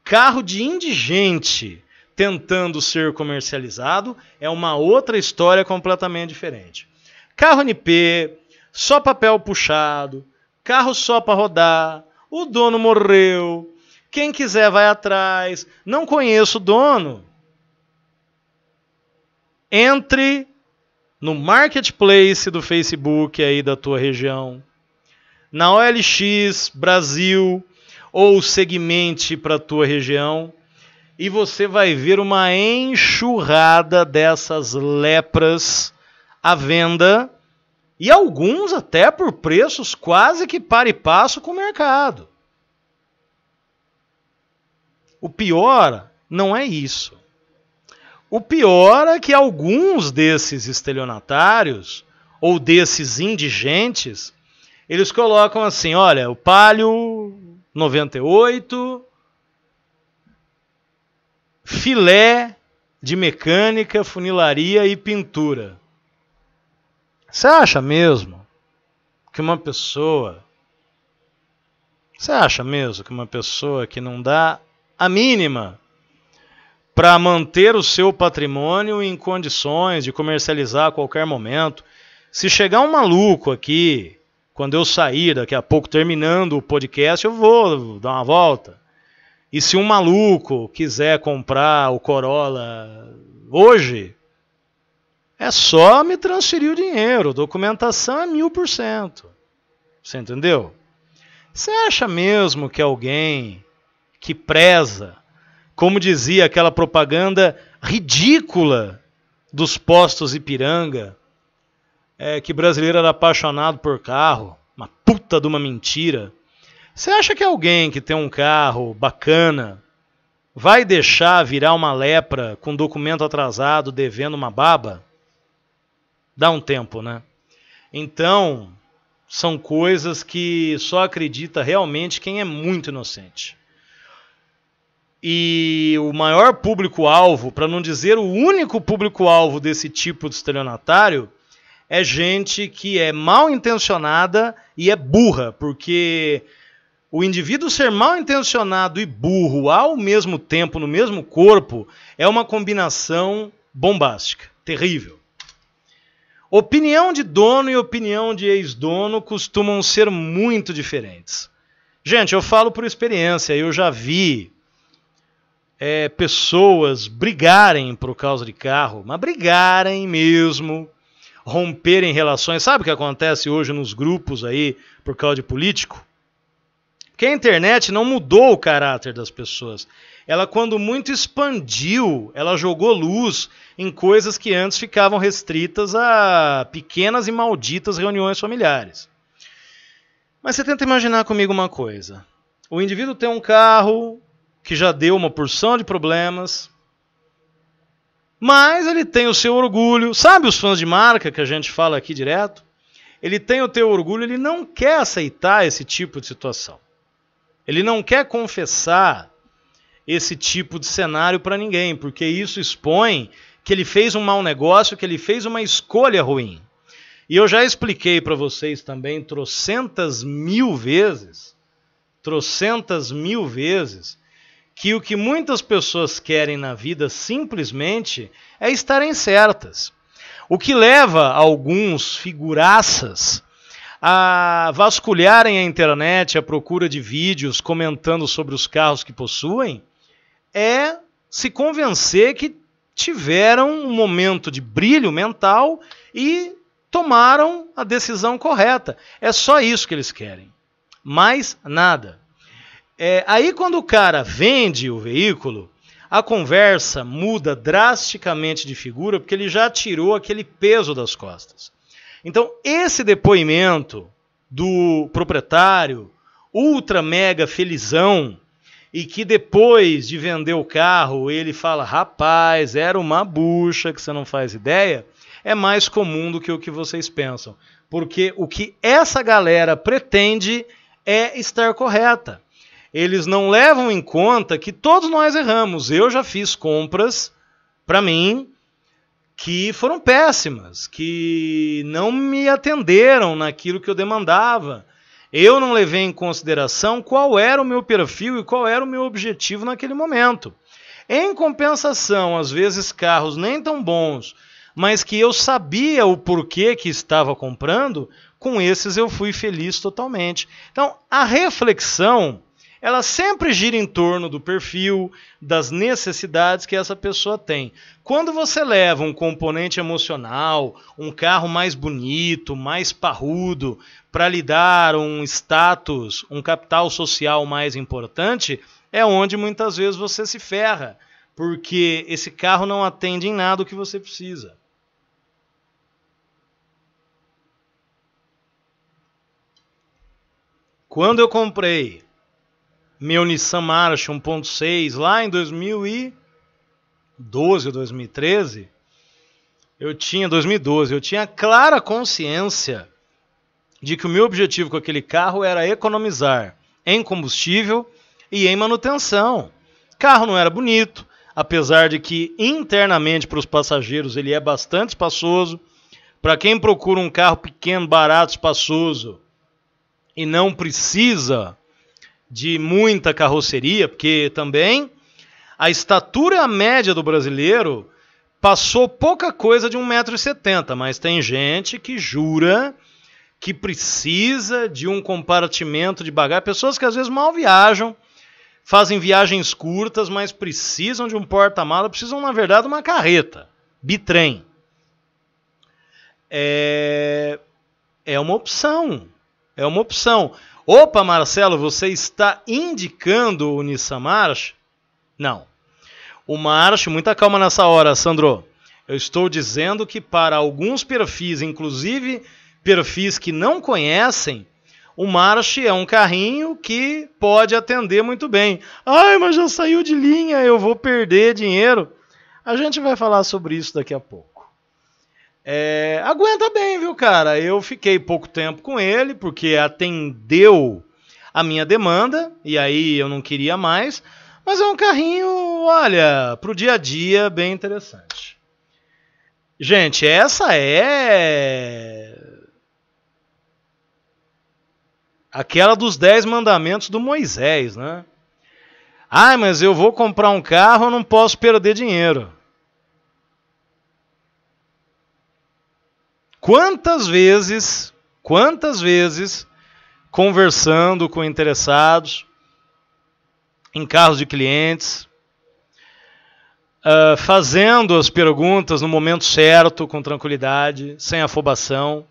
Carro de indigente tentando ser comercializado é uma outra história completamente diferente. Carro NP, só papel puxado, carro só para rodar, o dono morreu, quem quiser vai atrás, não conheço o dono. Entre no marketplace do Facebook aí da tua região, na OLX Brasil, ou segmente para a tua região, e você vai ver uma enxurrada dessas lepras à venda, e alguns até por preços quase que para e passo com o mercado. O pior não é isso. O pior é que alguns desses estelionatários, ou desses indigentes, eles colocam assim: olha, o Palio 98, filé de mecânica, funilaria e pintura. Você acha mesmo que uma pessoa... Você acha mesmo que uma pessoa que não dá a mínima para manter o seu patrimônio em condições de comercializar a qualquer momento, se chegar um maluco aqui, quando eu sair daqui a pouco, terminando o podcast, eu vou dar uma volta. E se um maluco quiser comprar o Corolla hoje, é só me transferir o dinheiro. Documentação é 1000%. Você entendeu? Você acha mesmo que alguém que preza, como dizia aquela propaganda ridícula dos postos Ipiranga, que brasileiro era apaixonado por carro, uma puta de uma mentira. Você acha que alguém que tem um carro bacana vai deixar virar uma lepra com documento atrasado devendo uma baba? Dá um tempo, né? Então, são coisas que só acredita realmente quem é muito inocente. E o maior público-alvo, para não dizer o único público-alvo desse tipo de estelionatário, é gente que é mal intencionada e é burra, porque o indivíduo ser mal intencionado e burro ao mesmo tempo, no mesmo corpo, é uma combinação bombástica, terrível. Opinião de dono e opinião de ex-dono costumam ser muito diferentes. Gente, eu falo por experiência, eu já vi pessoas brigarem por causa de carro, mas brigarem mesmo, romperem relações. Sabe o que acontece hoje nos grupos aí por causa de político? Porque a internet não mudou o caráter das pessoas. Ela, quando muito, expandiu, ela jogou luz em coisas que antes ficavam restritas a pequenas e malditas reuniões familiares. Mas você tenta imaginar comigo uma coisa. O indivíduo tem um carro que já deu uma porção de problemas, mas ele tem o seu orgulho. Sabe os fãs de marca que a gente fala aqui direto? Ele tem o teu orgulho, ele não quer aceitar esse tipo de situação. Ele não quer confessar esse tipo de cenário para ninguém, porque isso expõe que ele fez um mau negócio, que ele fez uma escolha ruim. E eu já expliquei para vocês também trocentas mil vezes, que o que muitas pessoas querem na vida simplesmente é estarem certas. O que leva alguns figuraças a vasculharem a internet à procura de vídeos comentando sobre os carros que possuem é se convencer que tiveram um momento de brilho mental e tomaram a decisão correta. É só isso que eles querem. Mais nada. Aí quando o cara vende o veículo, a conversa muda drasticamente de figura, porque ele já tirou aquele peso das costas. Então, esse depoimento do proprietário, ultra mega felizão, e que depois de vender o carro, ele fala, rapaz, era uma bucha que você não faz ideia, é mais comum do que o que vocês pensam. Porque o que essa galera pretende é estar correta. Eles não levam em conta que todos nós erramos. Eu já fiz compras, para mim, que foram péssimas, que não me atenderam naquilo que eu demandava. Eu não levei em consideração qual era o meu perfil e qual era o meu objetivo naquele momento. Em compensação, às vezes carros nem tão bons, mas que eu sabia o porquê que estava comprando, com esses eu fui feliz totalmente. Então, a reflexão, ela sempre gira em torno do perfil, das necessidades que essa pessoa tem. Quando você leva um componente emocional, um carro mais bonito, mais parrudo, para lhe dar um status, um capital social mais importante, é onde muitas vezes você se ferra, porque esse carro não atende em nada o que você precisa. Quando eu comprei meu Nissan March 1.6 lá em 2012 ou 2013, eu tinha clara consciência de que o meu objetivo com aquele carro era economizar em combustível e em manutenção. O carro não era bonito, apesar de que internamente para os passageiros ele é bastante espaçoso. Para quem procura um carro pequeno, barato, espaçoso e não precisa de muita carroceria, porque também a estatura média do brasileiro passou pouca coisa de 1,70 m, mas tem gente que jura que precisa de um compartimento de bagagem, pessoas que às vezes mal viajam, fazem viagens curtas, mas precisam de um porta-mala, precisam na verdade de uma carreta, bitrem. É uma opção, Opa, Marcelo, você está indicando o Nissan March? Não. O March, muita calma nessa hora, Sandro. Eu estou dizendo que para alguns perfis, inclusive perfis que não conhecem, o March é um carrinho que pode atender muito bem. Ai, mas já saiu de linha, eu vou perder dinheiro. A gente vai falar sobre isso daqui a pouco. Aguenta bem, viu, cara? Eu fiquei pouco tempo com ele, porque atendeu a minha demanda, e aí eu não queria mais, mas é um carrinho, olha, pro dia a dia, bem interessante. Gente, essa é aquela dos 10 mandamentos do Moisés, né? Ah, mas eu vou comprar um carro, eu não posso perder dinheiro. Quantas vezes, conversando com interessados em carros de clientes, fazendo as perguntas no momento certo, com tranquilidade, sem afobação.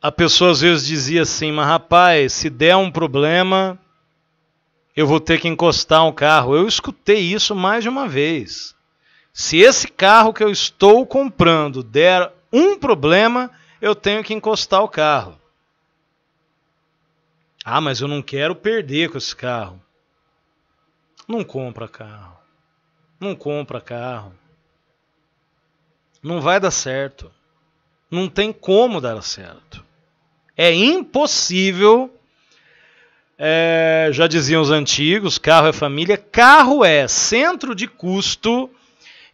A pessoa às vezes dizia assim, mas rapaz, se der um problema, eu vou ter que encostar um carro. Eu escutei isso mais de uma vez. Se esse carro que eu estou comprando der um problema, eu tenho que encostar o carro. Ah, mas eu não quero perder com esse carro. Não compra carro. Não compra carro. Não vai dar certo. Não tem como dar certo. É impossível. Já diziam os antigos, carro é família. Carro é centro de custo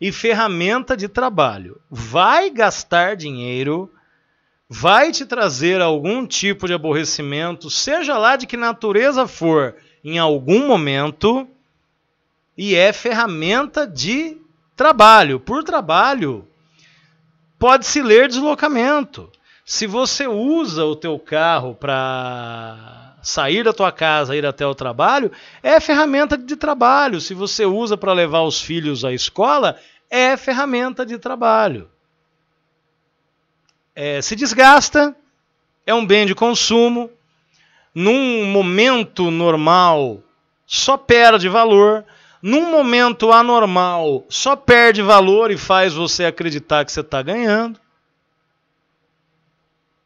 e ferramenta de trabalho. Vai gastar dinheiro, vai te trazer algum tipo de aborrecimento, seja lá de que natureza for, em algum momento, e é ferramenta de trabalho. Por trabalho, pode-se ler deslocamento. Se você usa o teu carro para sair da tua casa e ir até o trabalho, é ferramenta de trabalho. Se você usa para levar os filhos à escola, é ferramenta de trabalho. Se desgasta, é um bem de consumo. Num momento normal, só perde valor. Num momento anormal, só perde valor e faz você acreditar que você está ganhando.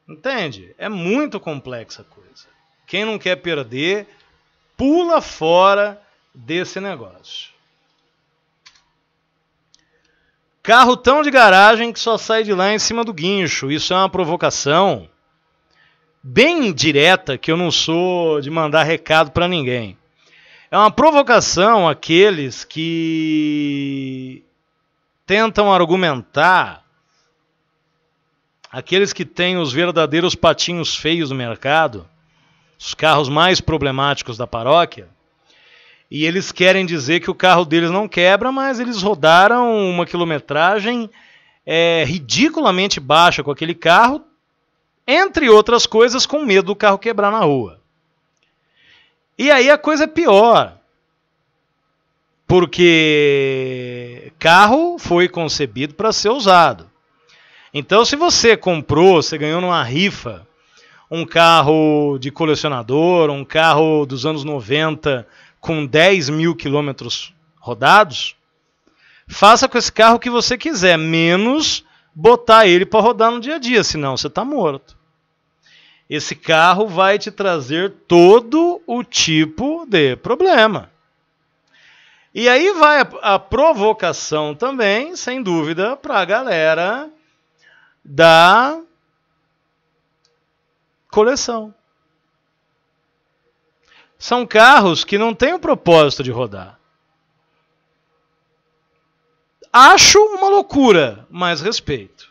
Entende? É muito complexa a coisa. Quem não quer perder, pula fora desse negócio. Carro tão de garagem que só sai de lá em cima do guincho. Isso é uma provocação bem direta, que eu não sou de mandar recado para ninguém. É uma provocação àqueles que tentam argumentar, aqueles que têm os verdadeiros patinhos feios no mercado, os carros mais problemáticos da paróquia, e eles querem dizer que o carro deles não quebra, mas eles rodaram uma quilometragem ridiculamente baixa com aquele carro, entre outras coisas, com medo do carro quebrar na rua. E aí a coisa é pior, porque carro foi concebido para ser usado. Então, se você comprou, você ganhou numa rifa, um carro de colecionador, um carro dos anos 90 com 10 mil quilômetros rodados, faça com esse carro o que você quiser, menos botar ele para rodar no dia a dia, senão você está morto. Esse carro vai te trazer todo o tipo de problema. E aí vai a provocação também, sem dúvida, para a galera da coleção. São carros que não têm o propósito de rodar. Acho uma loucura, mas respeito.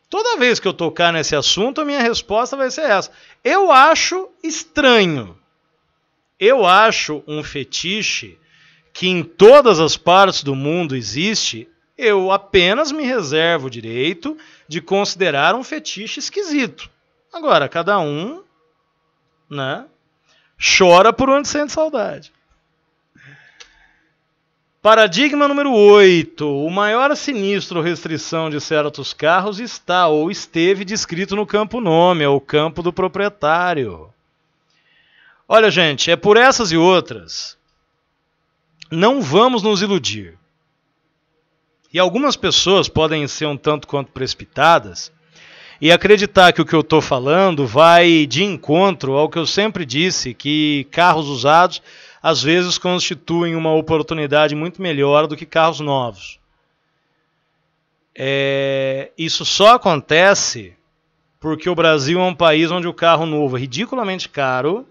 Toda vez que eu tocar nesse assunto, a minha resposta vai ser essa. Eu acho estranho. Eu acho um fetiche que em todas as partes do mundo existe. Eu apenas me reservo o direito de considerar um fetiche esquisito. Agora, cada um, né, chora por onde sente saudade. Paradigma número 8. O maior sinistro restrição de certos carros está ou esteve descrito no campo nome, é o campo do proprietário. Olha, gente, é por essas e outras. Não vamos nos iludir. E algumas pessoas podem ser um tanto quanto precipitadas e acreditar que o que eu estou falando vai de encontro ao que eu sempre disse, que carros usados às vezes constituem uma oportunidade muito melhor do que carros novos. Isso só acontece porque o Brasil é um país onde o carro novo é ridiculamente caro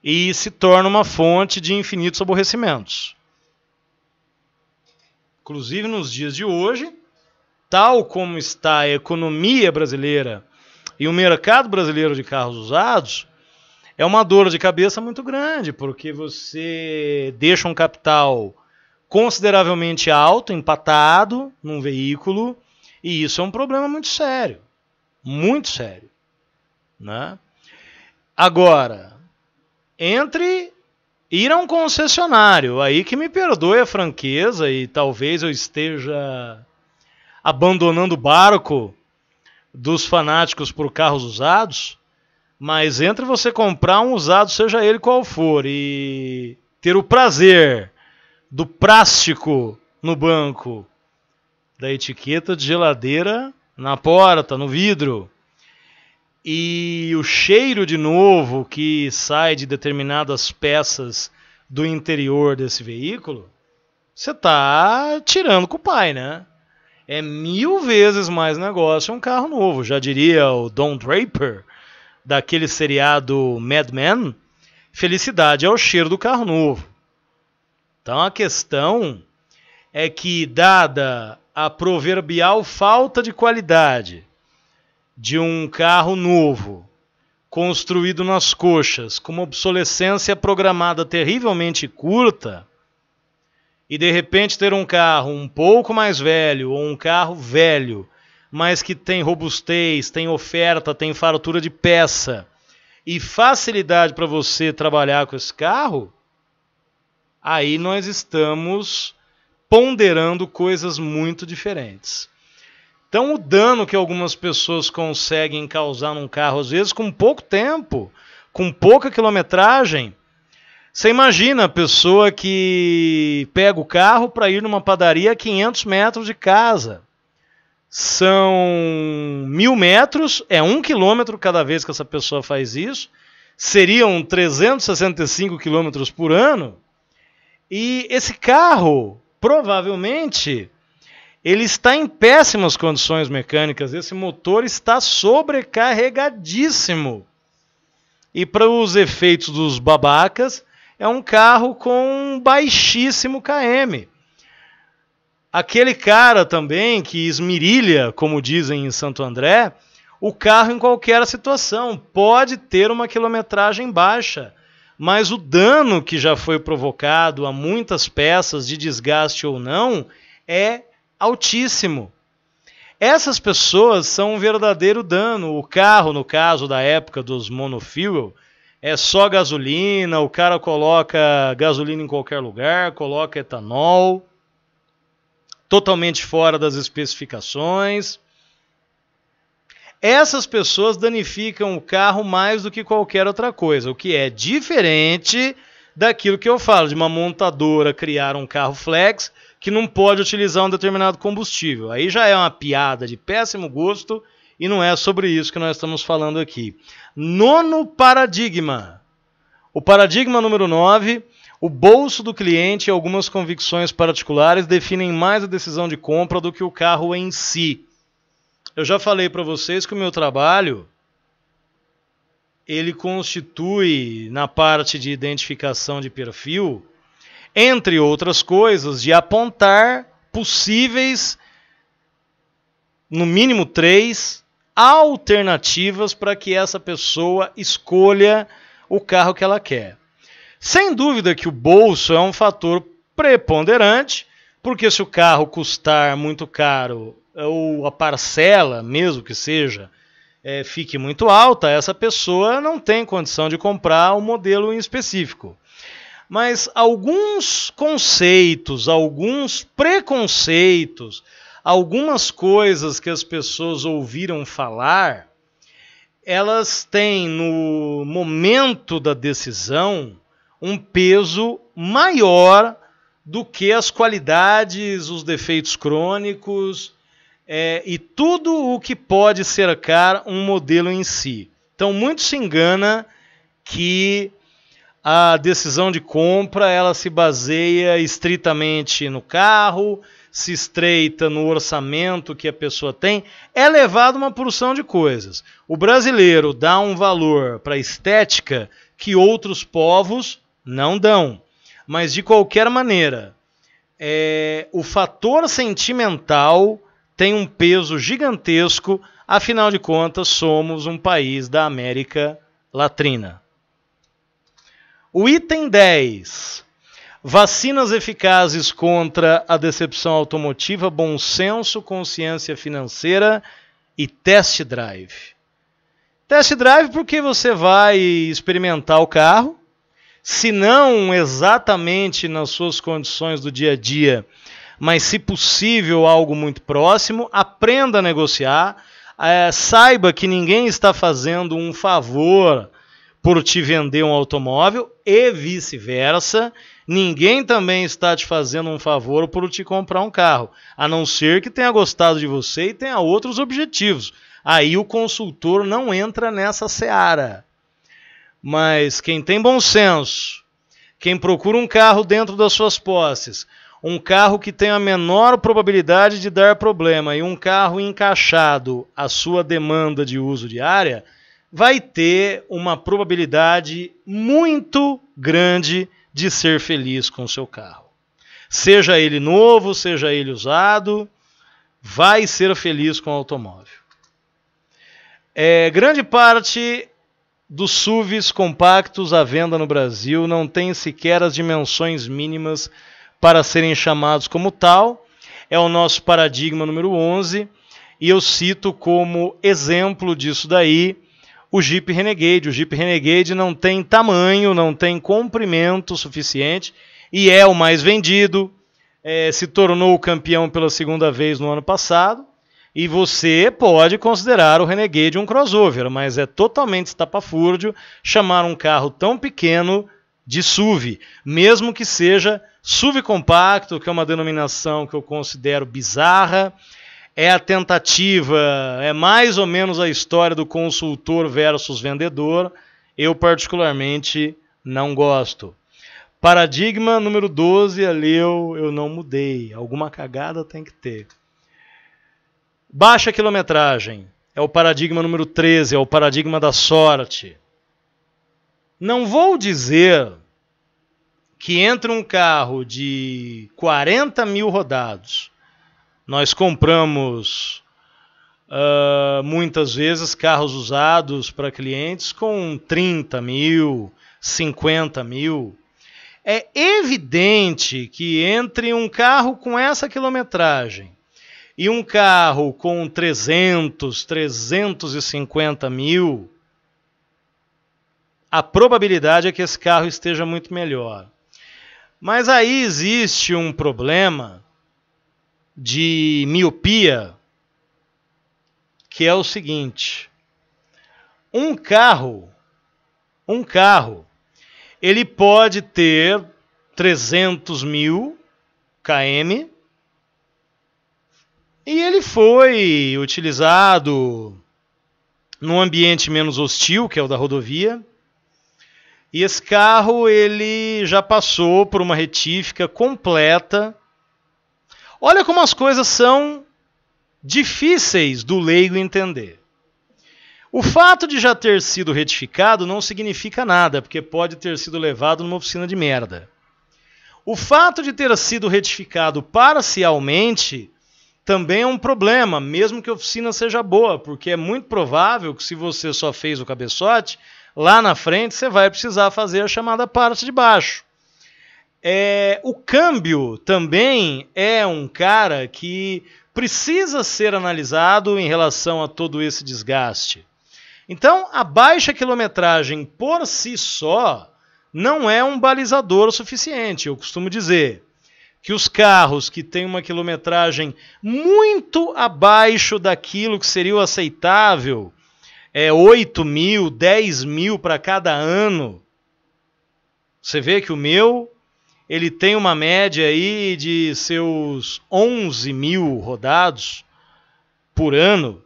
e se torna uma fonte de infinitos aborrecimentos. Inclusive nos dias de hoje, tal como está a economia brasileira e o mercado brasileiro de carros usados, é uma dor de cabeça muito grande, porque você deixa um capital consideravelmente alto, empatado num veículo, e isso é um problema muito sério, né? Agora, entre ir a um concessionário. Aí que me perdoe a franqueza e talvez eu esteja abandonando o barco dos fanáticos por carros usados, mas entre você comprar um usado, seja ele qual for, e ter o prazer do plástico no banco, da etiqueta de geladeira na porta, no vidro, e o cheiro de novo que sai de determinadas peças do interior desse veículo, você está tirando com o pai, né? É 1000 vezes mais negócio um carro novo. Já diria o Don Draper, daquele seriado Mad Men, felicidade é o cheiro do carro novo. Então a questão é que, dada a proverbial falta de qualidade de um carro novo, construído nas coxas, com uma obsolescência programada terrivelmente curta, e de repente ter um carro um pouco mais velho, ou um carro velho, mas que tem robustez, tem oferta, tem fartura de peça, e facilidade para você trabalhar com esse carro, aí nós estamos ponderando coisas muito diferentes. Então o dano que algumas pessoas conseguem causar num carro, às vezes com pouco tempo, com pouca quilometragem, você imagina a pessoa que pega o carro para ir numa padaria a 500 metros de casa. São 1000 metros, é 1 quilômetro cada vez que essa pessoa faz isso, seriam 365 quilômetros por ano, e esse carro, provavelmente, ele está em péssimas condições mecânicas, esse motor está sobrecarregadíssimo. E para os efeitos dos babacas, é um carro com baixíssimo km. Aquele cara também que esmirilha, como dizem em Santo André, o carro em qualquer situação. Pode ter uma quilometragem baixa, mas o dano que já foi provocado a muitas peças, de desgaste ou não, é altíssimo. Essas pessoas são um verdadeiro dano. O carro, no caso da época dos monofuel, é só gasolina, o cara coloca gasolina em qualquer lugar, coloca etanol, totalmente fora das especificações. Essas pessoas danificam o carro mais do que qualquer outra coisa, o que é diferente daquilo que eu falo, de uma montadora criar um carro flex que não pode utilizar um determinado combustível. Aí já é uma piada de péssimo gosto e não é sobre isso que nós estamos falando aqui. Nono paradigma. O paradigma número 9, o bolso do cliente e algumas convicções particulares definem mais a decisão de compra do que o carro em si. Eu já falei para vocês que o meu trabalho, ele constitui, na parte de identificação de perfil, entre outras coisas, de apontar possíveis, no mínimo 3, alternativas para que essa pessoa escolha o carro que ela quer. Sem dúvida que o bolso é um fator preponderante, porque se o carro custar muito caro, ou a parcela, mesmo que seja, fique muito alta, essa pessoa não tem condição de comprar o modelo em específico. Mas alguns conceitos, alguns preconceitos, algumas coisas que as pessoas ouviram falar, elas têm no momento da decisão um peso maior do que as qualidades, os defeitos crônicos e tudo o que pode cercar um modelo em si. Então, muito se engana que a decisão de compra ela se baseia estritamente no carro, se estreita no orçamento que a pessoa tem, é levado uma porção de coisas. O brasileiro dá um valor para a estética que outros povos não dão. Mas, de qualquer maneira, o fator sentimental tem um peso gigantesco, afinal de contas, somos um país da América Latina. O item 10. Vacinas eficazes contra a decepção automotiva, bom senso, consciência financeira e test drive. Test drive porque você vai experimentar o carro. se não exatamente nas suas condições do dia a dia, mas se possível algo muito próximo, aprenda a negociar, saiba que ninguém está fazendo um favor por te vender um automóvel e vice-versa, ninguém também está te fazendo um favor por te comprar um carro, a não ser que tenha gostado de você e tenha outros objetivos. Aí o consultor não entra nessa seara. Mas quem tem bom senso, quem procura um carro dentro das suas posses, um carro que tem a menor probabilidade de dar problema e um carro encaixado à sua demanda de uso diária, vai ter uma probabilidade muito grande de ser feliz com o seu carro. Seja ele novo, seja ele usado, vai ser feliz com o automóvel. Grande parte dos SUVs compactos à venda no Brasil não tem sequer as dimensões mínimas para serem chamados como tal. É o nosso paradigma número 11, e eu cito como exemplo disso daí o Jeep Renegade. O Jeep Renegade não tem tamanho, não tem comprimento suficiente e é o mais vendido, se tornou campeão pela segunda vez no ano passado, e você pode considerar o Renegade um crossover, mas é totalmente estapafúrdio chamar um carro tão pequeno de SUV, mesmo que seja SUV compacto, que é uma denominação que eu considero bizarra. É a tentativa, é mais ou menos a história do consultor versus vendedor. Eu particularmente não gosto. Paradigma número 12, ali eu não mudei. Alguma cagada tem que ter. Baixa quilometragem. É o paradigma número 13, é o paradigma da sorte. Não vou dizer que entre um carro de 40 mil rodados, nós compramos muitas vezes carros usados para clientes com 30 mil, 50 mil. É evidente que entre um carro com essa quilometragem e um carro com 300, 350 mil, a probabilidade é que esse carro esteja muito melhor. Mas aí existe um problema de miopia, que é o seguinte: um carro, ele pode ter 300 mil km e ele foi utilizado num ambiente menos hostil, que é o da rodovia, e esse carro ele já passou por uma retífica completa. Olha como as coisas são difíceis do leigo entender. O fato de já ter sido retificado não significa nada, porque pode ter sido levado numa oficina de merda. O fato de ter sido retificado parcialmente também é um problema, mesmo que a oficina seja boa, porque é muito provável que se você só fez o cabeçote, lá na frente você vai precisar fazer a chamada parte de baixo. O câmbio também é um cara que precisa ser analisado em relação a todo esse desgaste. Então, a baixa quilometragem por si só não é um balizador suficiente. Eu costumo dizer que os carros que têm uma quilometragem muito abaixo daquilo que seria o aceitável, 8 mil, 10 mil para cada ano. Você vê que o meu, ele tem uma média aí de seus 11 mil rodados por ano.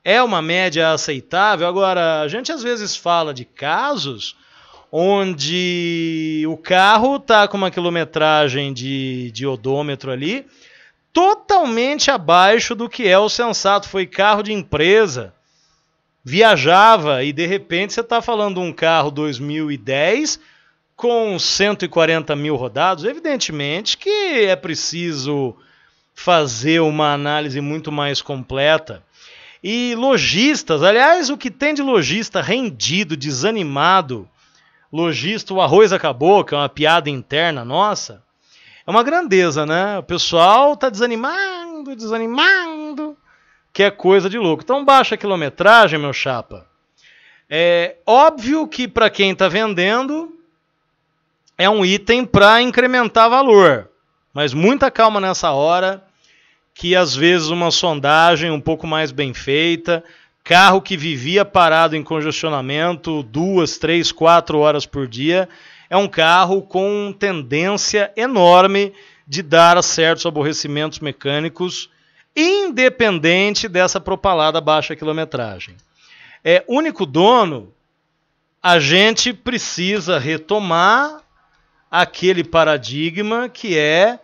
É uma média aceitável. Agora, a gente às vezes fala de casos onde o carro está com uma quilometragem de odômetro ali totalmente abaixo do que é o sensato. Foi carro de empresa, viajava e de repente você está falando de um carro 2010 com 140 mil rodados. Evidentemente que é preciso fazer uma análise muito mais completa. E lojistas, aliás, o que tem de lojista rendido, desanimado, lojista, o arroz acabou, que é uma piada interna nossa, é uma grandeza, né? O pessoal está desanimando, que é coisa de louco. Então baixa a quilometragem, meu chapa. É óbvio que para quem está vendendo, é um item para incrementar valor. Mas muita calma nessa hora, que às vezes uma sondagem um pouco mais bem feita, carro que vivia parado em congestionamento 2, 3, 4 horas por dia, é um carro com tendência enorme de dar certos aborrecimentos mecânicos, independente dessa propalada baixa quilometragem. Único dono, a gente precisa retomar aquele paradigma que é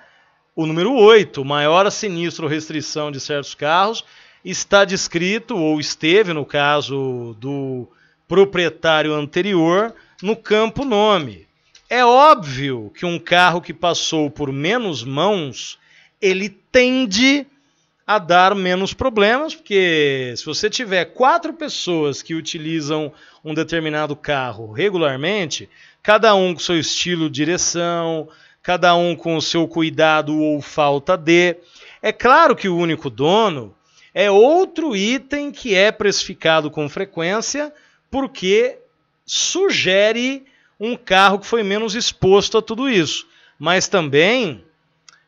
o número 8, maior sinistro restrição de certos carros, está descrito, ou esteve no caso do proprietário anterior, no campo nome. É óbvio que um carro que passou por menos mãos, ele tende a dar menos problemas, porque se você tiver 4 pessoas que utilizam um determinado carro regularmente, cada um com seu estilo de direção, cada um com o seu cuidado ou falta de. É claro que o único dono é outro item que é precificado com frequência, porque sugere um carro que foi menos exposto a tudo isso. Mas também,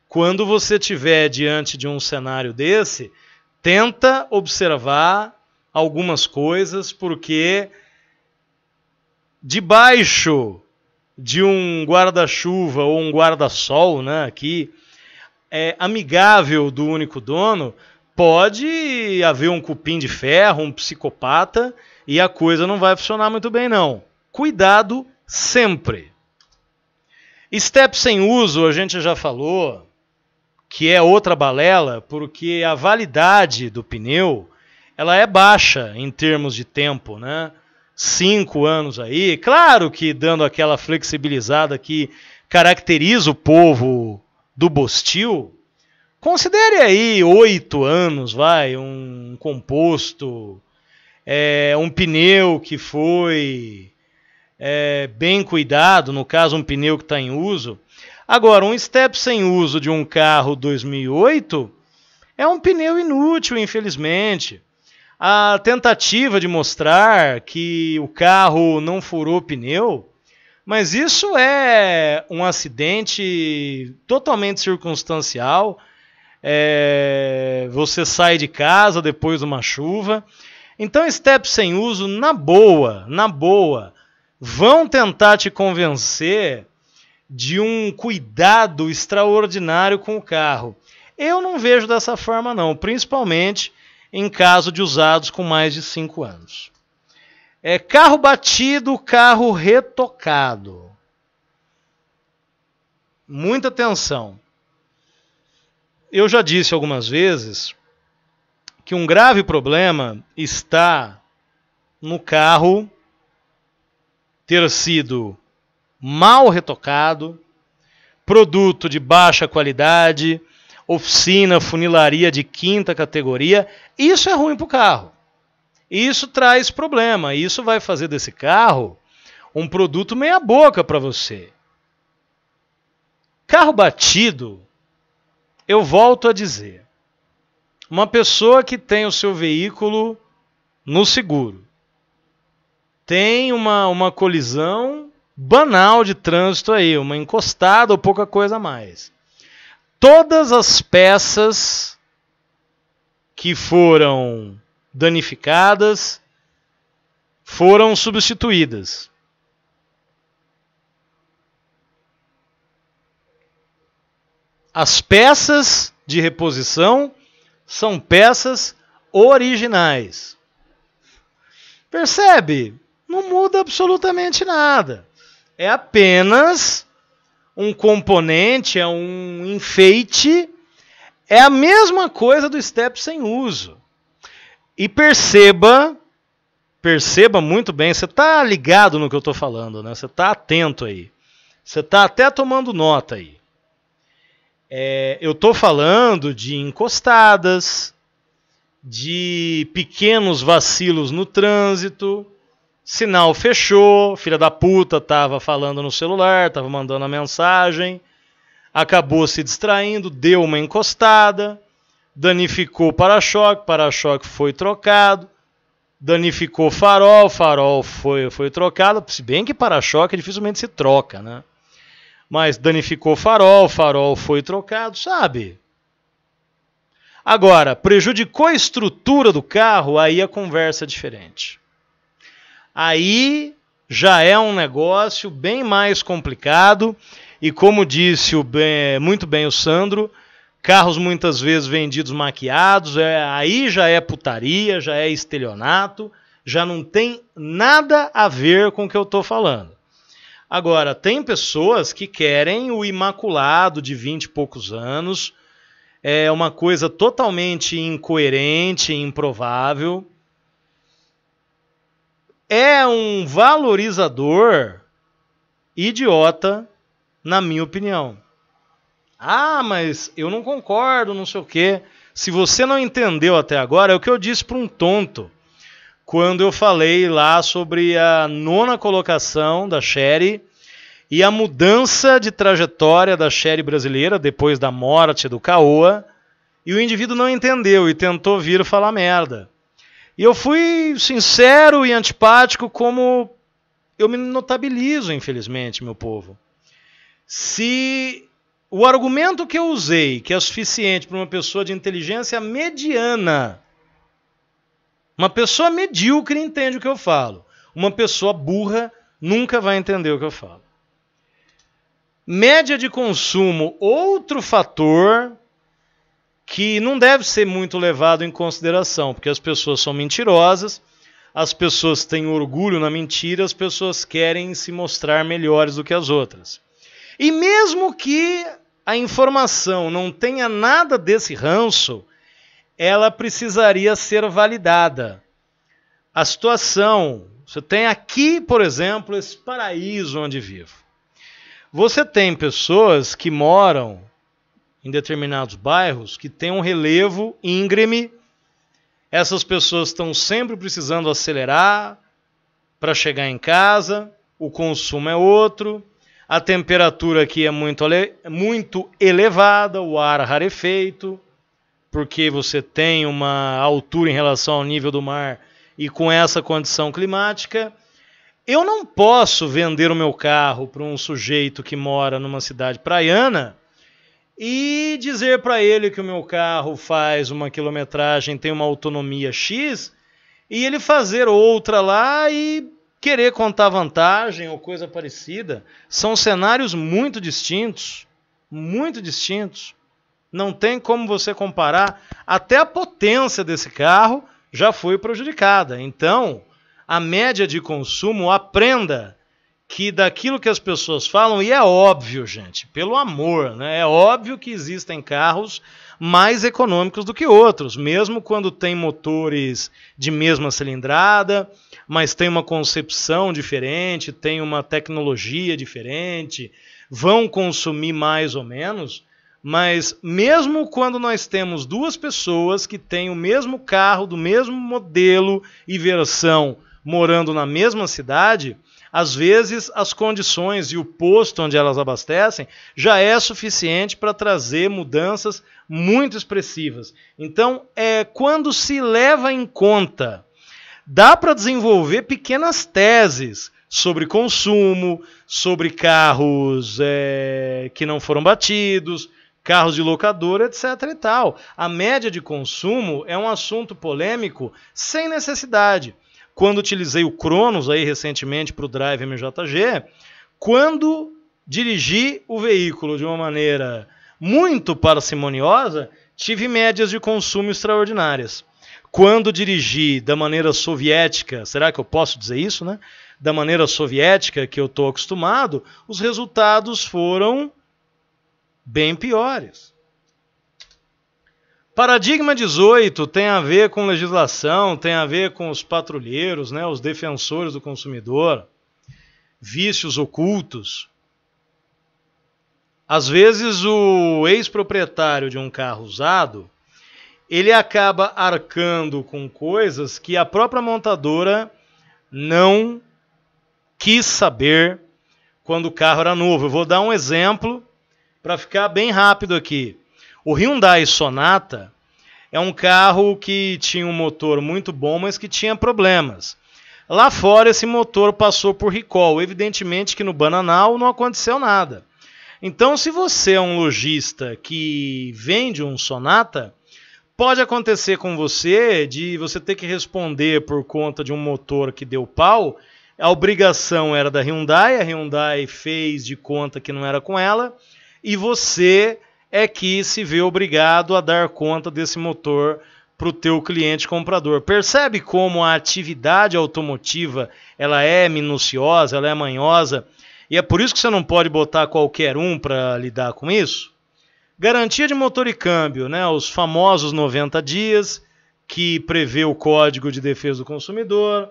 quando você estiver diante de um cenário desse, tenta observar algumas coisas, porque debaixo de um guarda-chuva ou um guarda-sol, né, aqui, amigável do único dono, pode haver um cupim de ferro, um psicopata, e a coisa não vai funcionar muito bem, não. Cuidado sempre. Step sem uso, a gente já falou, que é outra balela, porque a validade do pneu, ela é baixa em termos de tempo, né? 5 anos aí, claro que dando aquela flexibilizada que caracteriza o povo do Bostil, considere aí 8 anos, um composto, um pneu que foi bem cuidado, no caso um pneu que está em uso. Agora, um step sem uso de um carro 2008 é um pneu inútil, infelizmente. A tentativa de mostrar que o carro não furou pneu, mas isso é um acidente totalmente circunstancial. Você sai de casa depois de uma chuva. Então, step sem uso, na boa, vão tentar te convencer de um cuidado extraordinário com o carro. Eu não vejo dessa forma, não, principalmente em caso de usados com mais de 5 anos. Carro batido, carro retocado. Muita atenção. Eu já disse algumas vezes que um grave problema está no carro ter sido mal retocado, produto de baixa qualidade, oficina, funilaria de 5ª categoria. Isso é ruim para o carro. Isso traz problema. Isso vai fazer desse carro um produto meia boca para você. Carro batido, eu volto a dizer, uma pessoa que tem o seu veículo no seguro, tem uma colisão banal de trânsito aí, uma encostada ou pouca coisa a mais. Todas as peças que foram danificadas foram substituídas. As peças de reposição são peças originais. Percebe? Não muda absolutamente nada. É apenas um componente, é um enfeite, é a mesma coisa do step sem uso. E perceba muito bem, você está ligado no que eu estou falando, né? Você está atento aí. Você está até tomando nota aí. Eu estou falando de encostadas, de pequenos vacilos no trânsito, sinal fechou, filha da puta estava falando no celular, estava mandando a mensagem, acabou se distraindo, deu uma encostada, danificou o para-choque foi trocado, danificou o farol foi trocado, se bem que para-choque dificilmente se troca, né? mas danificou o farol foi trocado, sabe? Agora, prejudicou a estrutura do carro, aí a conversa é diferente. Aí já é um negócio bem mais complicado e, como disse muito bem o Sandro, carros muitas vezes vendidos maquiados, aí já é putaria, já é estelionato, já não tem nada a ver com o que eu estou falando. Agora, tem pessoas que querem o imaculado de 20 e poucos anos, é uma coisa totalmente incoerente, improvável. É um valorizador idiota, na minha opinião. Ah, mas eu não concordo, não sei o quê. Se você não entendeu até agora, é o que eu disse para um tonto quando eu falei lá sobre a 9ª colocação da Chery e a mudança de trajetória da Chery brasileira depois da morte do Caoa, e o indivíduo não entendeu e tentou vir falar merda. E eu fui sincero e antipático, como eu me notabilizo, infelizmente, meu povo. Se o argumento que eu usei, que é suficiente para uma pessoa de inteligência mediana, uma pessoa medíocre entende o que eu falo. Uma pessoa burra nunca vai entender o que eu falo. Média de consumo, outro fator que não deve ser muito levado em consideração, porque as pessoas são mentirosas, as pessoas têm orgulho na mentira, as pessoas querem se mostrar melhores do que as outras. E mesmo que a informação não tenha nada desse ranço, ela precisaria ser validada. A situação, você tem aqui, por exemplo, esse paraíso onde vivo. Você tem pessoas que moram em determinados bairros que têm um relevo íngreme. Essas pessoas estão sempre precisando acelerar para chegar em casa, o consumo é outro, a temperatura aqui é muito elevada, o ar rarefeito, porque você tem uma altura em relação ao nível do mar e com essa condição climática. Eu não posso vender o meu carro para um sujeito que mora numa cidade praiana e dizer para ele que o meu carro faz uma quilometragem, tem uma autonomia X, e ele fazer outra lá e querer contar vantagem ou coisa parecida. São cenários muito distintos, muito distintos. Não tem como você comparar. Até a potência desse carro já foi prejudicada. Então, a média de consumo, aprenda que daquilo que as pessoas falam, e é óbvio, gente, pelo amor, né? É óbvio que existem carros mais econômicos do que outros, mesmo quando tem motores de mesma cilindrada, mas tem uma concepção diferente, tem uma tecnologia diferente, vão consumir mais ou menos. Mas mesmo quando nós temos duas pessoas que têm o mesmo carro, do mesmo modelo e versão, morando na mesma cidade, às vezes as condições e o posto onde elas abastecem já é suficiente para trazer mudanças muito expressivas. Então, quando se leva em conta, dá para desenvolver pequenas teses sobre consumo, sobre carros que não foram batidos, carros de locadora, etc. e tal. A média de consumo é um assunto polêmico sem necessidade. Quando utilizei o Cronos aí recentemente para o Drive MJG, quando dirigi o veículo de uma maneira muito parcimoniosa, tive médias de consumo extraordinárias. Quando dirigi da maneira soviética, será que eu posso dizer isso, né? Da maneira soviética que eu estou acostumado, os resultados foram bem piores. Paradigma 18 tem a ver com legislação, tem a ver com os patrulheiros, né, os defensores do consumidor, vícios ocultos. Às vezes o ex-proprietário de um carro usado, ele acaba arcando com coisas que a própria montadora não quis saber quando o carro era novo. Eu vou dar um exemplo para ficar bem rápido aqui. O Hyundai Sonata é um carro que tinha um motor muito bom, mas que tinha problemas. Lá fora esse motor passou por recall. Evidentemente que no Bananal não aconteceu nada. Então, se você é um lojista que vende um Sonata, pode acontecer com você de você ter que responder por conta de um motor que deu pau. A obrigação era da Hyundai, a Hyundai fez de conta que não era com ela, e você é que se vê obrigado a dar conta desse motor para o teu cliente comprador. Percebe como a atividade automotiva ela é minuciosa, ela é manhosa, e é por isso que você não pode botar qualquer um para lidar com isso? Garantia de motor e câmbio, né? Os famosos 90 dias, que prevê o Código de Defesa do Consumidor.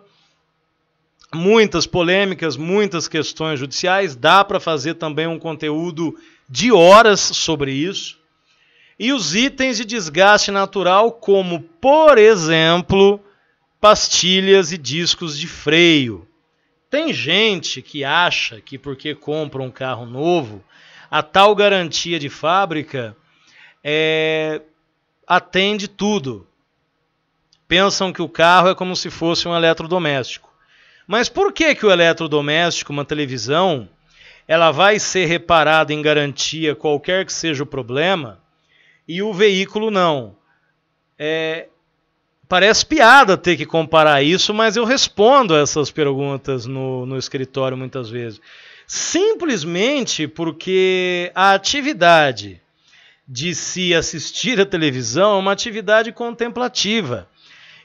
Muitas polêmicas, muitas questões judiciais. Dá para fazer também um conteúdo de horas sobre isso. E os itens de desgaste natural, como, por exemplo, pastilhas e discos de freio. Tem gente que acha que porque compra um carro novo, a tal garantia de fábrica atende tudo. Pensam que o carro é como se fosse um eletrodoméstico. Mas por que o eletrodoméstico, uma televisão, ela vai ser reparada em garantia qualquer que seja o problema, e o veículo não? Parece piada ter que comparar isso, mas eu respondo essas perguntas no escritório muitas vezes. Simplesmente porque a atividade de se assistir à televisão é uma atividade contemplativa.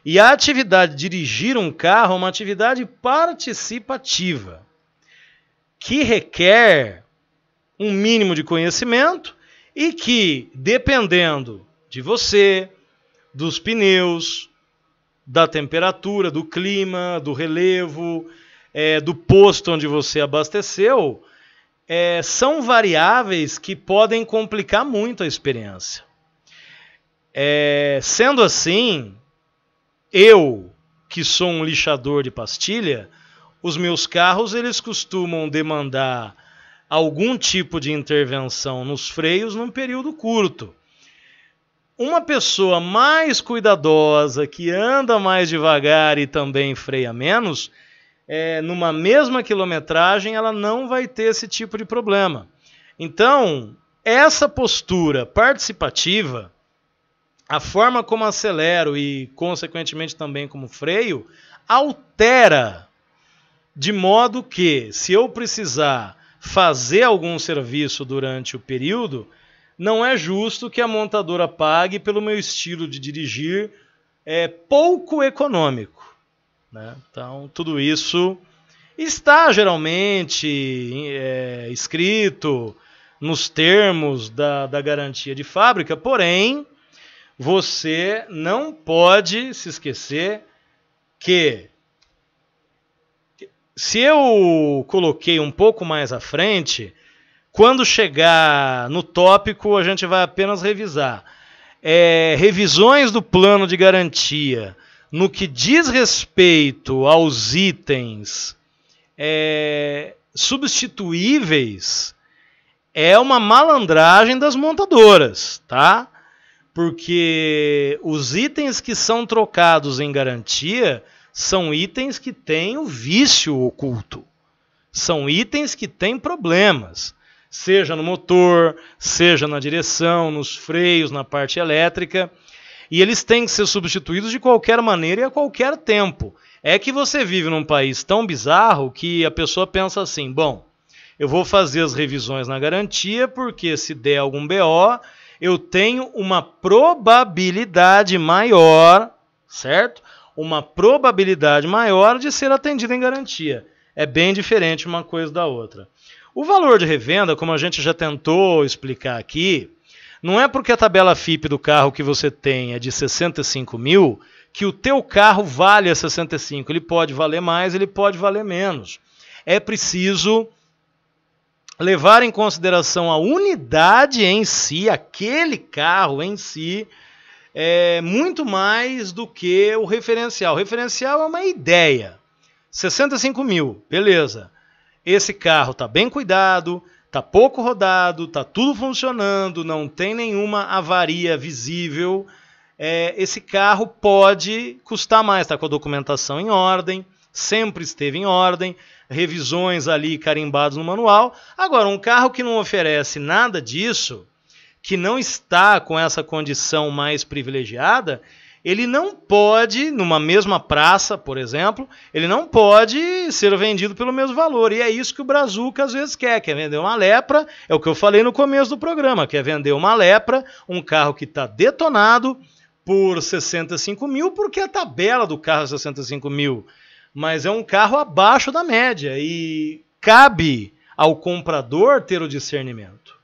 E a atividade de dirigir um carro é uma atividade participativa, que requer um mínimo de conhecimento e que, dependendo de você, dos pneus, da temperatura, do clima, do relevo, do posto onde você abasteceu, são variáveis que podem complicar muito a experiência. Sendo assim, eu, que sou um lixador de pastilha, os meus carros eles costumam demandar algum tipo de intervenção nos freios num período curto. Uma pessoa mais cuidadosa, que anda mais devagar e também freia menos, numa mesma quilometragem, ela não vai ter esse tipo de problema. Então, essa postura participativa, a forma como acelero e, consequentemente, também como freio, altera de modo que, se eu precisar fazer algum serviço durante o período, não é justo que a montadora pague pelo meu estilo de dirigir pouco econômico, né? Então, tudo isso está geralmente escrito nos termos da garantia de fábrica, porém, você não pode se esquecer que, se eu coloquei um pouco mais à frente, quando chegar no tópico, a gente vai apenas revisar. Revisões do plano de garantia no que diz respeito aos itens substituíveis é uma malandragem das montadoras, tá? Porque os itens que são trocados em garantia são itens que têm o vício oculto. São itens que têm problemas. Seja no motor, seja na direção, nos freios, na parte elétrica. E eles têm que ser substituídos de qualquer maneira e a qualquer tempo. É que você vive num país tão bizarro que a pessoa pensa assim, bom, eu vou fazer as revisões na garantia porque se der algum BO, eu tenho uma probabilidade maior, certo? Uma probabilidade maior de ser atendido em garantia. É bem diferente uma coisa da outra. O valor de revenda, como a gente já tentou explicar aqui, não é porque a tabela FIPE do carro que você tem é de 65 mil que o teu carro vale a 65. Ele pode valer mais, ele pode valer menos. É preciso levar em consideração a unidade em si, aquele carro em si, muito mais do que o referencial. O referencial é uma ideia. 65 mil, beleza. Esse carro está bem cuidado, está pouco rodado, está tudo funcionando, não tem nenhuma avaria visível. Esse carro pode custar mais, está com a documentação em ordem, sempre esteve em ordem, revisões ali carimbadas no manual. Agora, um carro que não oferece nada disso, que não está com essa condição mais privilegiada, ele não pode, numa mesma praça, por exemplo, ele não pode ser vendido pelo mesmo valor. E é isso que o Brazuca às vezes quer vender uma Lepra, é o que eu falei no começo do programa, quer vender uma Lepra, um carro que está detonado por 65 mil, porque a tabela do carro é 65 mil, mas é um carro abaixo da média e cabe ao comprador ter o discernimento.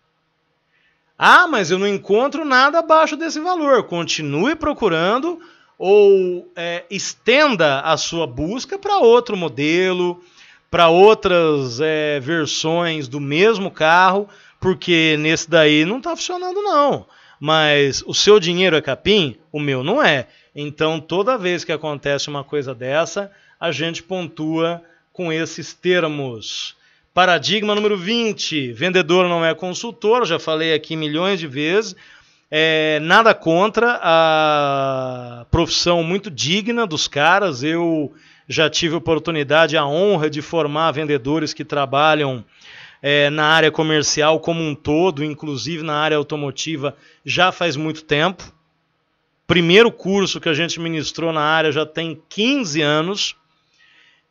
Ah, mas eu não encontro nada abaixo desse valor. Continue procurando ou estenda a sua busca para outro modelo, para outras versões do mesmo carro, porque nesse daí não está funcionando não. Mas o seu dinheiro é capim? O meu não é. Então toda vez que acontece uma coisa dessa, a gente pontua com esses termos. Paradigma número 20, vendedor não é consultor, já falei aqui milhões de vezes, nada contra a profissão muito digna dos caras, eu já tive a oportunidade, a honra de formar vendedores que trabalham na área comercial como um todo, inclusive na área automotiva, já faz muito tempo. Primeiro curso que a gente ministrou na área já tem 15 anos,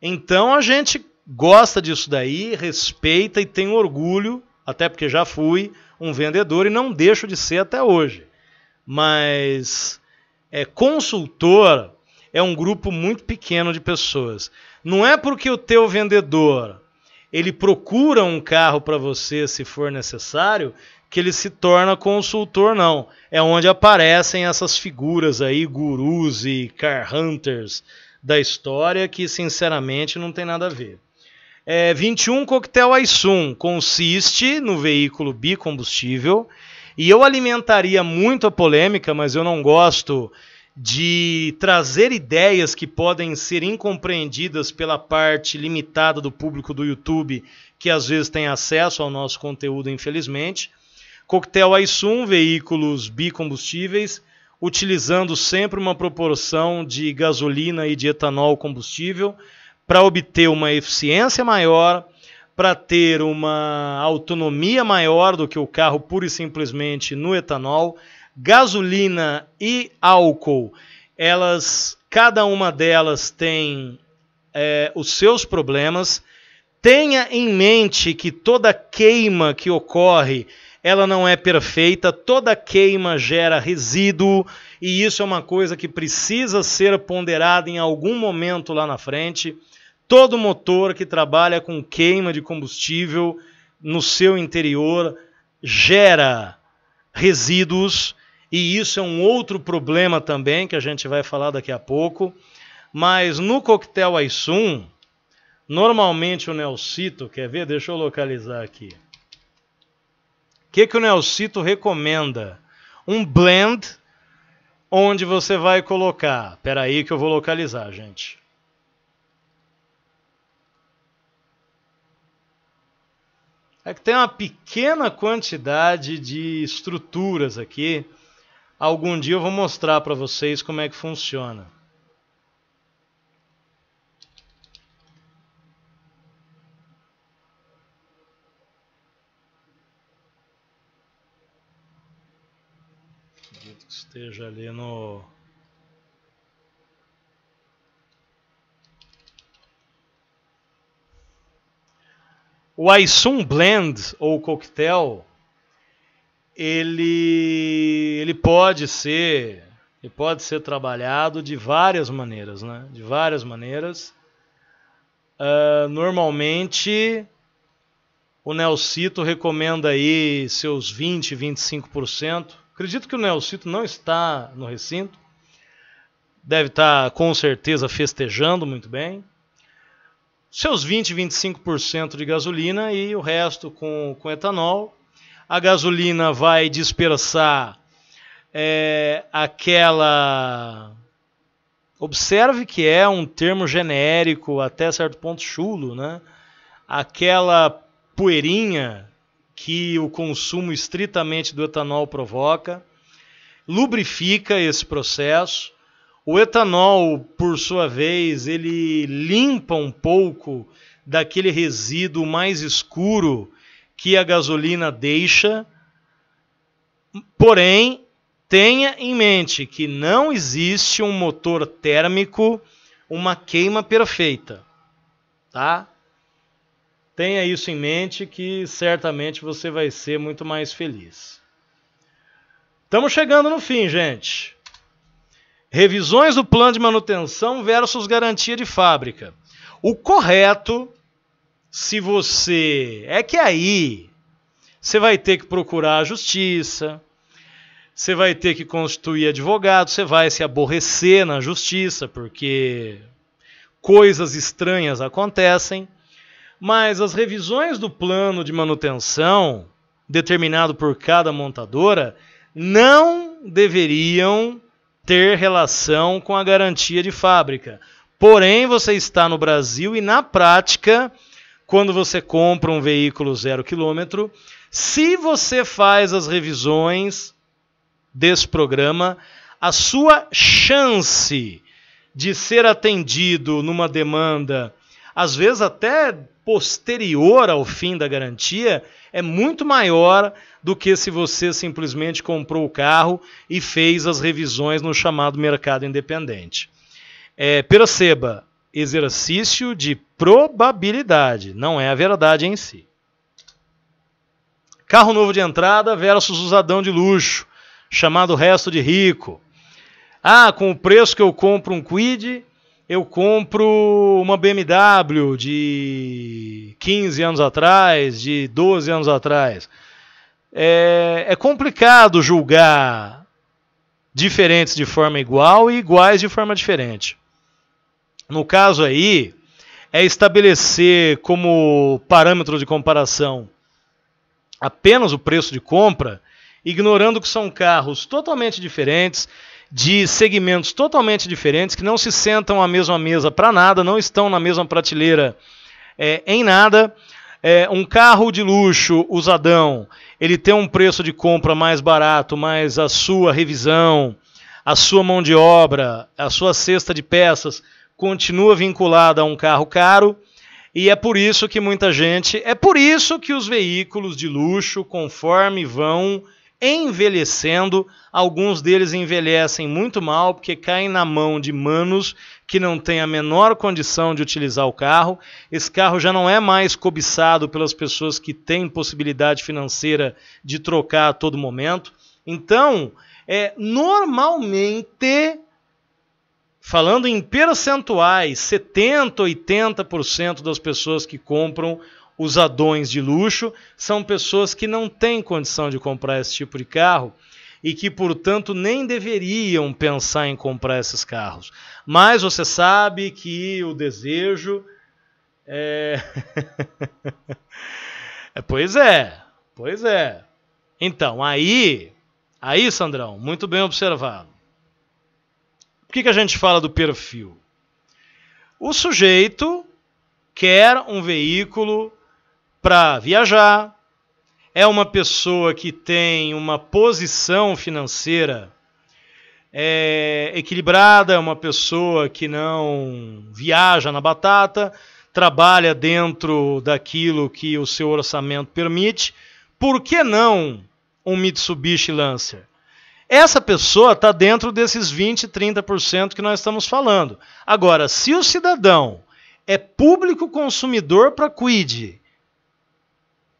então a gente gosta disso daí, respeita e tem orgulho, até porque já fui um vendedor e não deixo de ser até hoje. Mas consultor é um grupo muito pequeno de pessoas. Não é porque o teu vendedor ele procura um carro para você se for necessário que ele se torna consultor, não. É onde aparecem essas figuras aí, gurus e car hunters da história que sinceramente não tem nada a ver. 21 Coquetel Aisum consiste no veículo bicombustível e eu alimentaria muito a polêmica, mas eu não gosto de trazer ideias que podem ser incompreendidas pela parte limitada do público do YouTube que às vezes tem acesso ao nosso conteúdo, infelizmente. Coquetel Aisum, veículos bicombustíveis, utilizando sempre uma proporção de gasolina e de etanol combustível, para obter uma eficiência maior, para ter uma autonomia maior do que o carro pura e simplesmente no etanol. Gasolina e álcool, cada uma delas tem os seus problemas. Tenha em mente que toda queima que ocorre, ela não é perfeita, toda queima gera resíduo, e isso é uma coisa que precisa ser ponderada em algum momento lá na frente. Todo motor que trabalha com queima de combustível no seu interior gera resíduos, e isso é um outro problema também que a gente vai falar daqui a pouco. Mas no Coquetel Aisum, normalmente o Nelsito, quer ver? Deixa eu localizar aqui. O que o Nelsito recomenda? Um blend onde você vai colocar... Espera aí que eu vou localizar, gente. É que tem uma pequena quantidade de estruturas aqui. Algum dia eu vou mostrar para vocês como é que funciona. Acredito que esteja ali no... O Aisum Blend, ou coquetel, ele pode ser trabalhado de várias maneiras, né? De várias maneiras. Normalmente, o Nelsito recomenda aí seus 20%, 25%. Acredito que o Nelsito não está no recinto. Deve estar, com certeza, festejando muito bem. Seus 20%, 25% de gasolina e o resto com etanol. A gasolina vai dispersar aquela... Observe que é um termo genérico, até certo ponto chulo, né? Aquela poeirinha que o consumo estritamente do etanol provoca, lubrifica esse processo. O etanol, por sua vez, ele limpa um pouco daquele resíduo mais escuro que a gasolina deixa. Porém, tenha em mente que não existe um motor térmico, uma queima perfeita, tá? Tenha isso em mente que certamente você vai ser muito mais feliz. Estamos chegando no fim, gente. Revisões do plano de manutenção versus garantia de fábrica. O correto, se você... É que aí você vai ter que procurar a justiça, você vai ter que constituir advogado, você vai se aborrecer na justiça, porque coisas estranhas acontecem. Mas as revisões do plano de manutenção, determinado por cada montadora, não deveriam ter relação com a garantia de fábrica. Porém, você está no Brasil e, na prática, quando você compra um veículo 0 km, se você faz as revisões desse programa, a sua chance de ser atendido numa demanda, às vezes até posterior ao fim da garantia, é muito maior do que se você simplesmente comprou o carro e fez as revisões no chamado mercado independente. Perceba, exercício de probabilidade, não é a verdade em si. Carro novo de entrada versus usadão de luxo, chamado resto de rico. Com o preço que eu compro um Kwid, eu compro uma BMW de 15 anos atrás, de 12 anos atrás. É complicado julgar diferentes de forma igual e iguais de forma diferente. No caso aí, é estabelecer como parâmetro de comparação apenas o preço de compra, ignorando que são carros totalmente diferentes, de segmentos totalmente diferentes, que não se sentam à mesma mesa para nada, não estão na mesma prateleira em nada. Um carro de luxo usadão, ele tem um preço de compra mais barato, mas a sua revisão, a sua mão de obra, a sua cesta de peças continua vinculada a um carro caro. E é por isso que os veículos de luxo, conforme vão envelhecendo, alguns deles envelhecem muito mal, porque caem na mão de manos que não têm a menor condição de utilizar o carro. Esse carro já não é mais cobiçado pelas pessoas que têm possibilidade financeira de trocar a todo momento. Então, normalmente, falando em percentuais, 70%, 80% das pessoas que compram usadões de luxo são pessoas que não têm condição de comprar esse tipo de carro e que, portanto, nem deveriam pensar em comprar esses carros. Mas você sabe que o desejo Pois é. Então, aí, Sandrão, muito bem observado. Por que a gente fala do perfil? O sujeito quer um veículo para viajar, é uma pessoa que tem uma posição financeira equilibrada, é uma pessoa que não viaja na batata, trabalha dentro daquilo que o seu orçamento permite. Por que não um Mitsubishi Lancer? Essa pessoa está dentro desses 20%, 30% que nós estamos falando. Agora, se o cidadão é público consumidor para Kwid,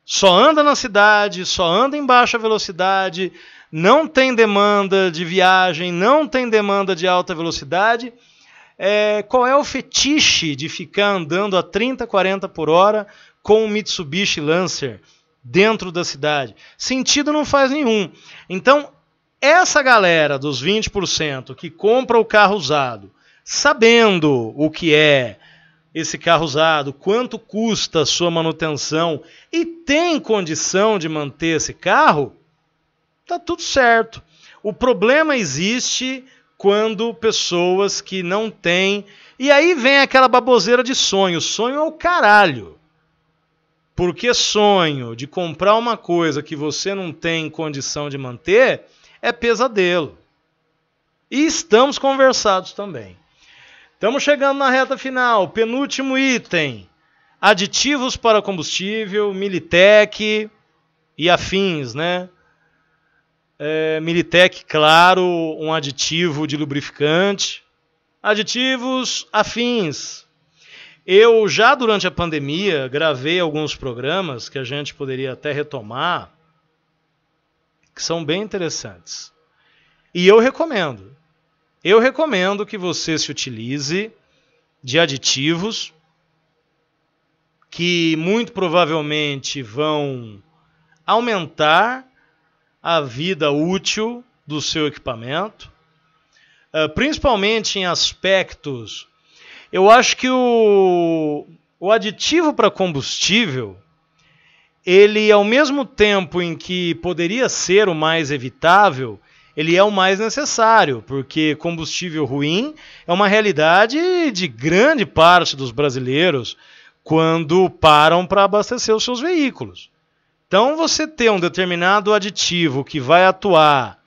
só anda na cidade, só anda em baixa velocidade, não tem demanda de viagem, não tem demanda de alta velocidade, qual é o fetiche de ficar andando a 30, 40 por hora com um Mitsubishi Lancer dentro da cidade? Sentido não faz nenhum. Então, essa galera dos 20% que compra o carro usado, sabendo o que é esse carro usado, quanto custa a sua manutenção e tem condição de manter esse carro, tá tudo certo. O problema existe quando pessoas que não têm... E aí vem aquela baboseira de sonho. Sonho é o caralho. Porque sonho de comprar uma coisa que você não tem condição de manter é pesadelo. E estamos conversados também. Estamos chegando na reta final. Penúltimo item. Aditivos para combustível, Militec e afins, né? Militec, claro, um aditivo de lubrificante. Aditivos afins. Eu já durante a pandemia gravei alguns programas que a gente poderia até retomar, que são bem interessantes. E eu recomendo que você se utilize de aditivos que muito provavelmente vão aumentar a vida útil do seu equipamento, principalmente em aspectos. Eu acho que o aditivo para combustível, ele, ao mesmo tempo em que poderia ser o mais evitável, ele é o mais necessário, porque combustível ruim é uma realidade de grande parte dos brasileiros quando param para abastecer os seus veículos. Então, você ter um determinado aditivo que vai atuar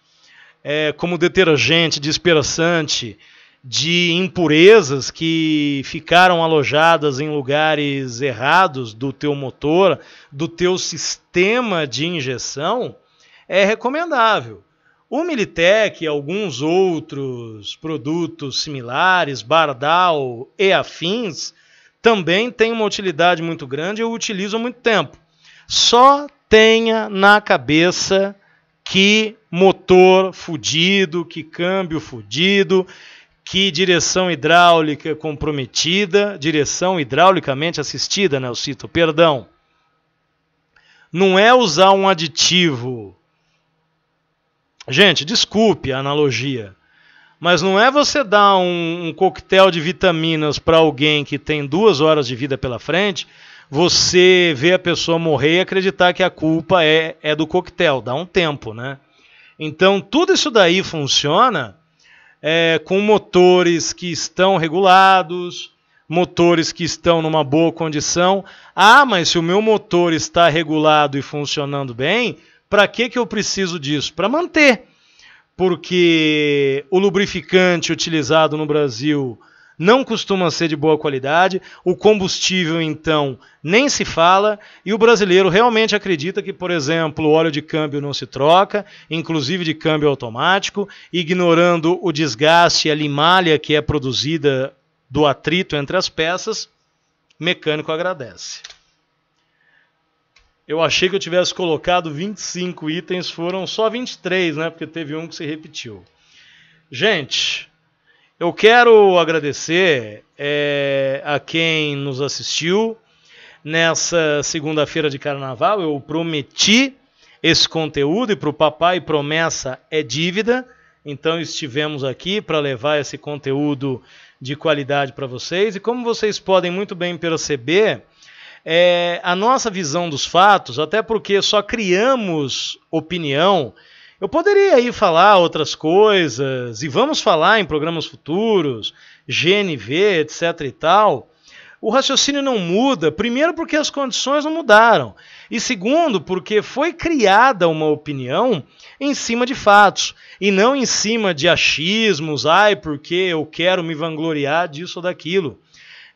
como detergente, dispersante de impurezas que ficaram alojadas em lugares errados do teu motor, do teu sistema de injeção, é recomendável. O Militec e alguns outros produtos similares, Bardal e afins, também têm uma utilidade muito grande e eu utilizo há muito tempo. Só tenha na cabeça que motor fudido, que câmbio fudido, que direção hidráulica comprometida, direção hidraulicamente assistida, né, eu cito, perdão. Não é usar um aditivo. Gente, desculpe a analogia, mas não é você dar um coquetel de vitaminas para alguém que tem 2 horas de vida pela frente, você ver a pessoa morrer e acreditar que a culpa é do coquetel. Dá um tempo, né? Então, tudo isso daí funciona com motores que estão regulados, motores que estão numa boa condição. Ah, mas se o meu motor está regulado e funcionando bem, para que eu preciso disso? Para manter. Porque o lubrificante utilizado no Brasil não costuma ser de boa qualidade, o combustível, então, nem se fala, e o brasileiro realmente acredita que, por exemplo, o óleo de câmbio não se troca, inclusive de câmbio automático, ignorando o desgaste e a limalha que é produzida do atrito entre as peças, mecânico agradece. Eu achei que eu tivesse colocado 25 itens, foram só 23, né? Porque teve um que se repetiu. Gente, eu quero agradecer a quem nos assistiu nessa segunda-feira de carnaval. Eu prometi esse conteúdo e para o papai promessa é dívida. Então estivemos aqui para levar esse conteúdo de qualidade para vocês. E como vocês podem muito bem perceber, a nossa visão dos fatos, até porque só criamos opinião. Eu poderia aí falar outras coisas, e vamos falar em programas futuros, GNV, etc e tal. O raciocínio não muda, primeiro porque as condições não mudaram, e segundo porque foi criada uma opinião em cima de fatos, e não em cima de achismos, porque eu quero me vangloriar disso ou daquilo.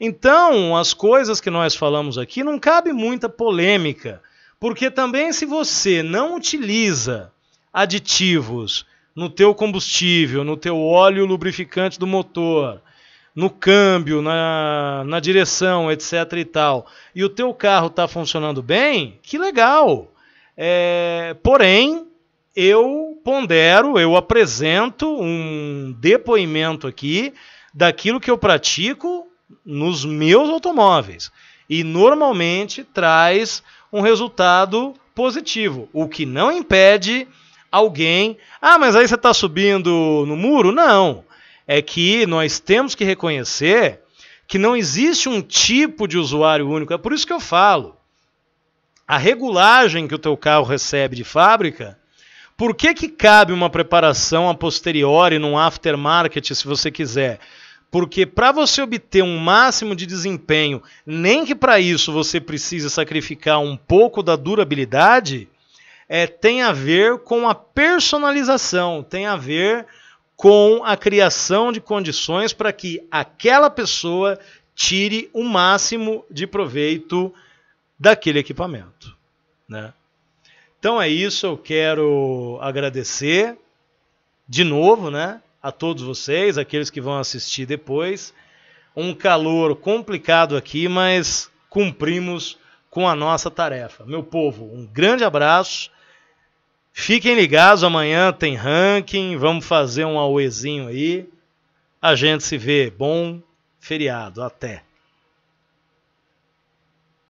Então, as coisas que nós falamos aqui não cabe muita polêmica, porque também se você não utiliza aditivos no teu combustível, no teu óleo lubrificante do motor, no câmbio, na direção, etc e tal, e o teu carro está funcionando bem, que legal. Porém, eu pondero, eu apresento um depoimento aqui daquilo que eu pratico nos meus automóveis e normalmente traz um resultado positivo, o que não impede alguém, mas aí você está subindo no muro? Não, é que nós temos que reconhecer que não existe um tipo de usuário único, é por isso que eu falo, a regulagem que o teu carro recebe de fábrica, por que cabe uma preparação a posteriori num aftermarket se você quiser? Porque para você obter um máximo de desempenho, nem que para isso você precise sacrificar um pouco da durabilidade, tem a ver com a personalização, tem a ver com a criação de condições para que aquela pessoa tire o máximo de proveito daquele equipamento, né? Então é isso, eu quero agradecer de novo, né, a todos vocês, aqueles que vão assistir depois. Um calor complicado aqui, mas cumprimos com a nossa tarefa. Meu povo, um grande abraço. Fiquem ligados, amanhã tem ranking, vamos fazer um auezinho aí. A gente se vê. Bom feriado. Até.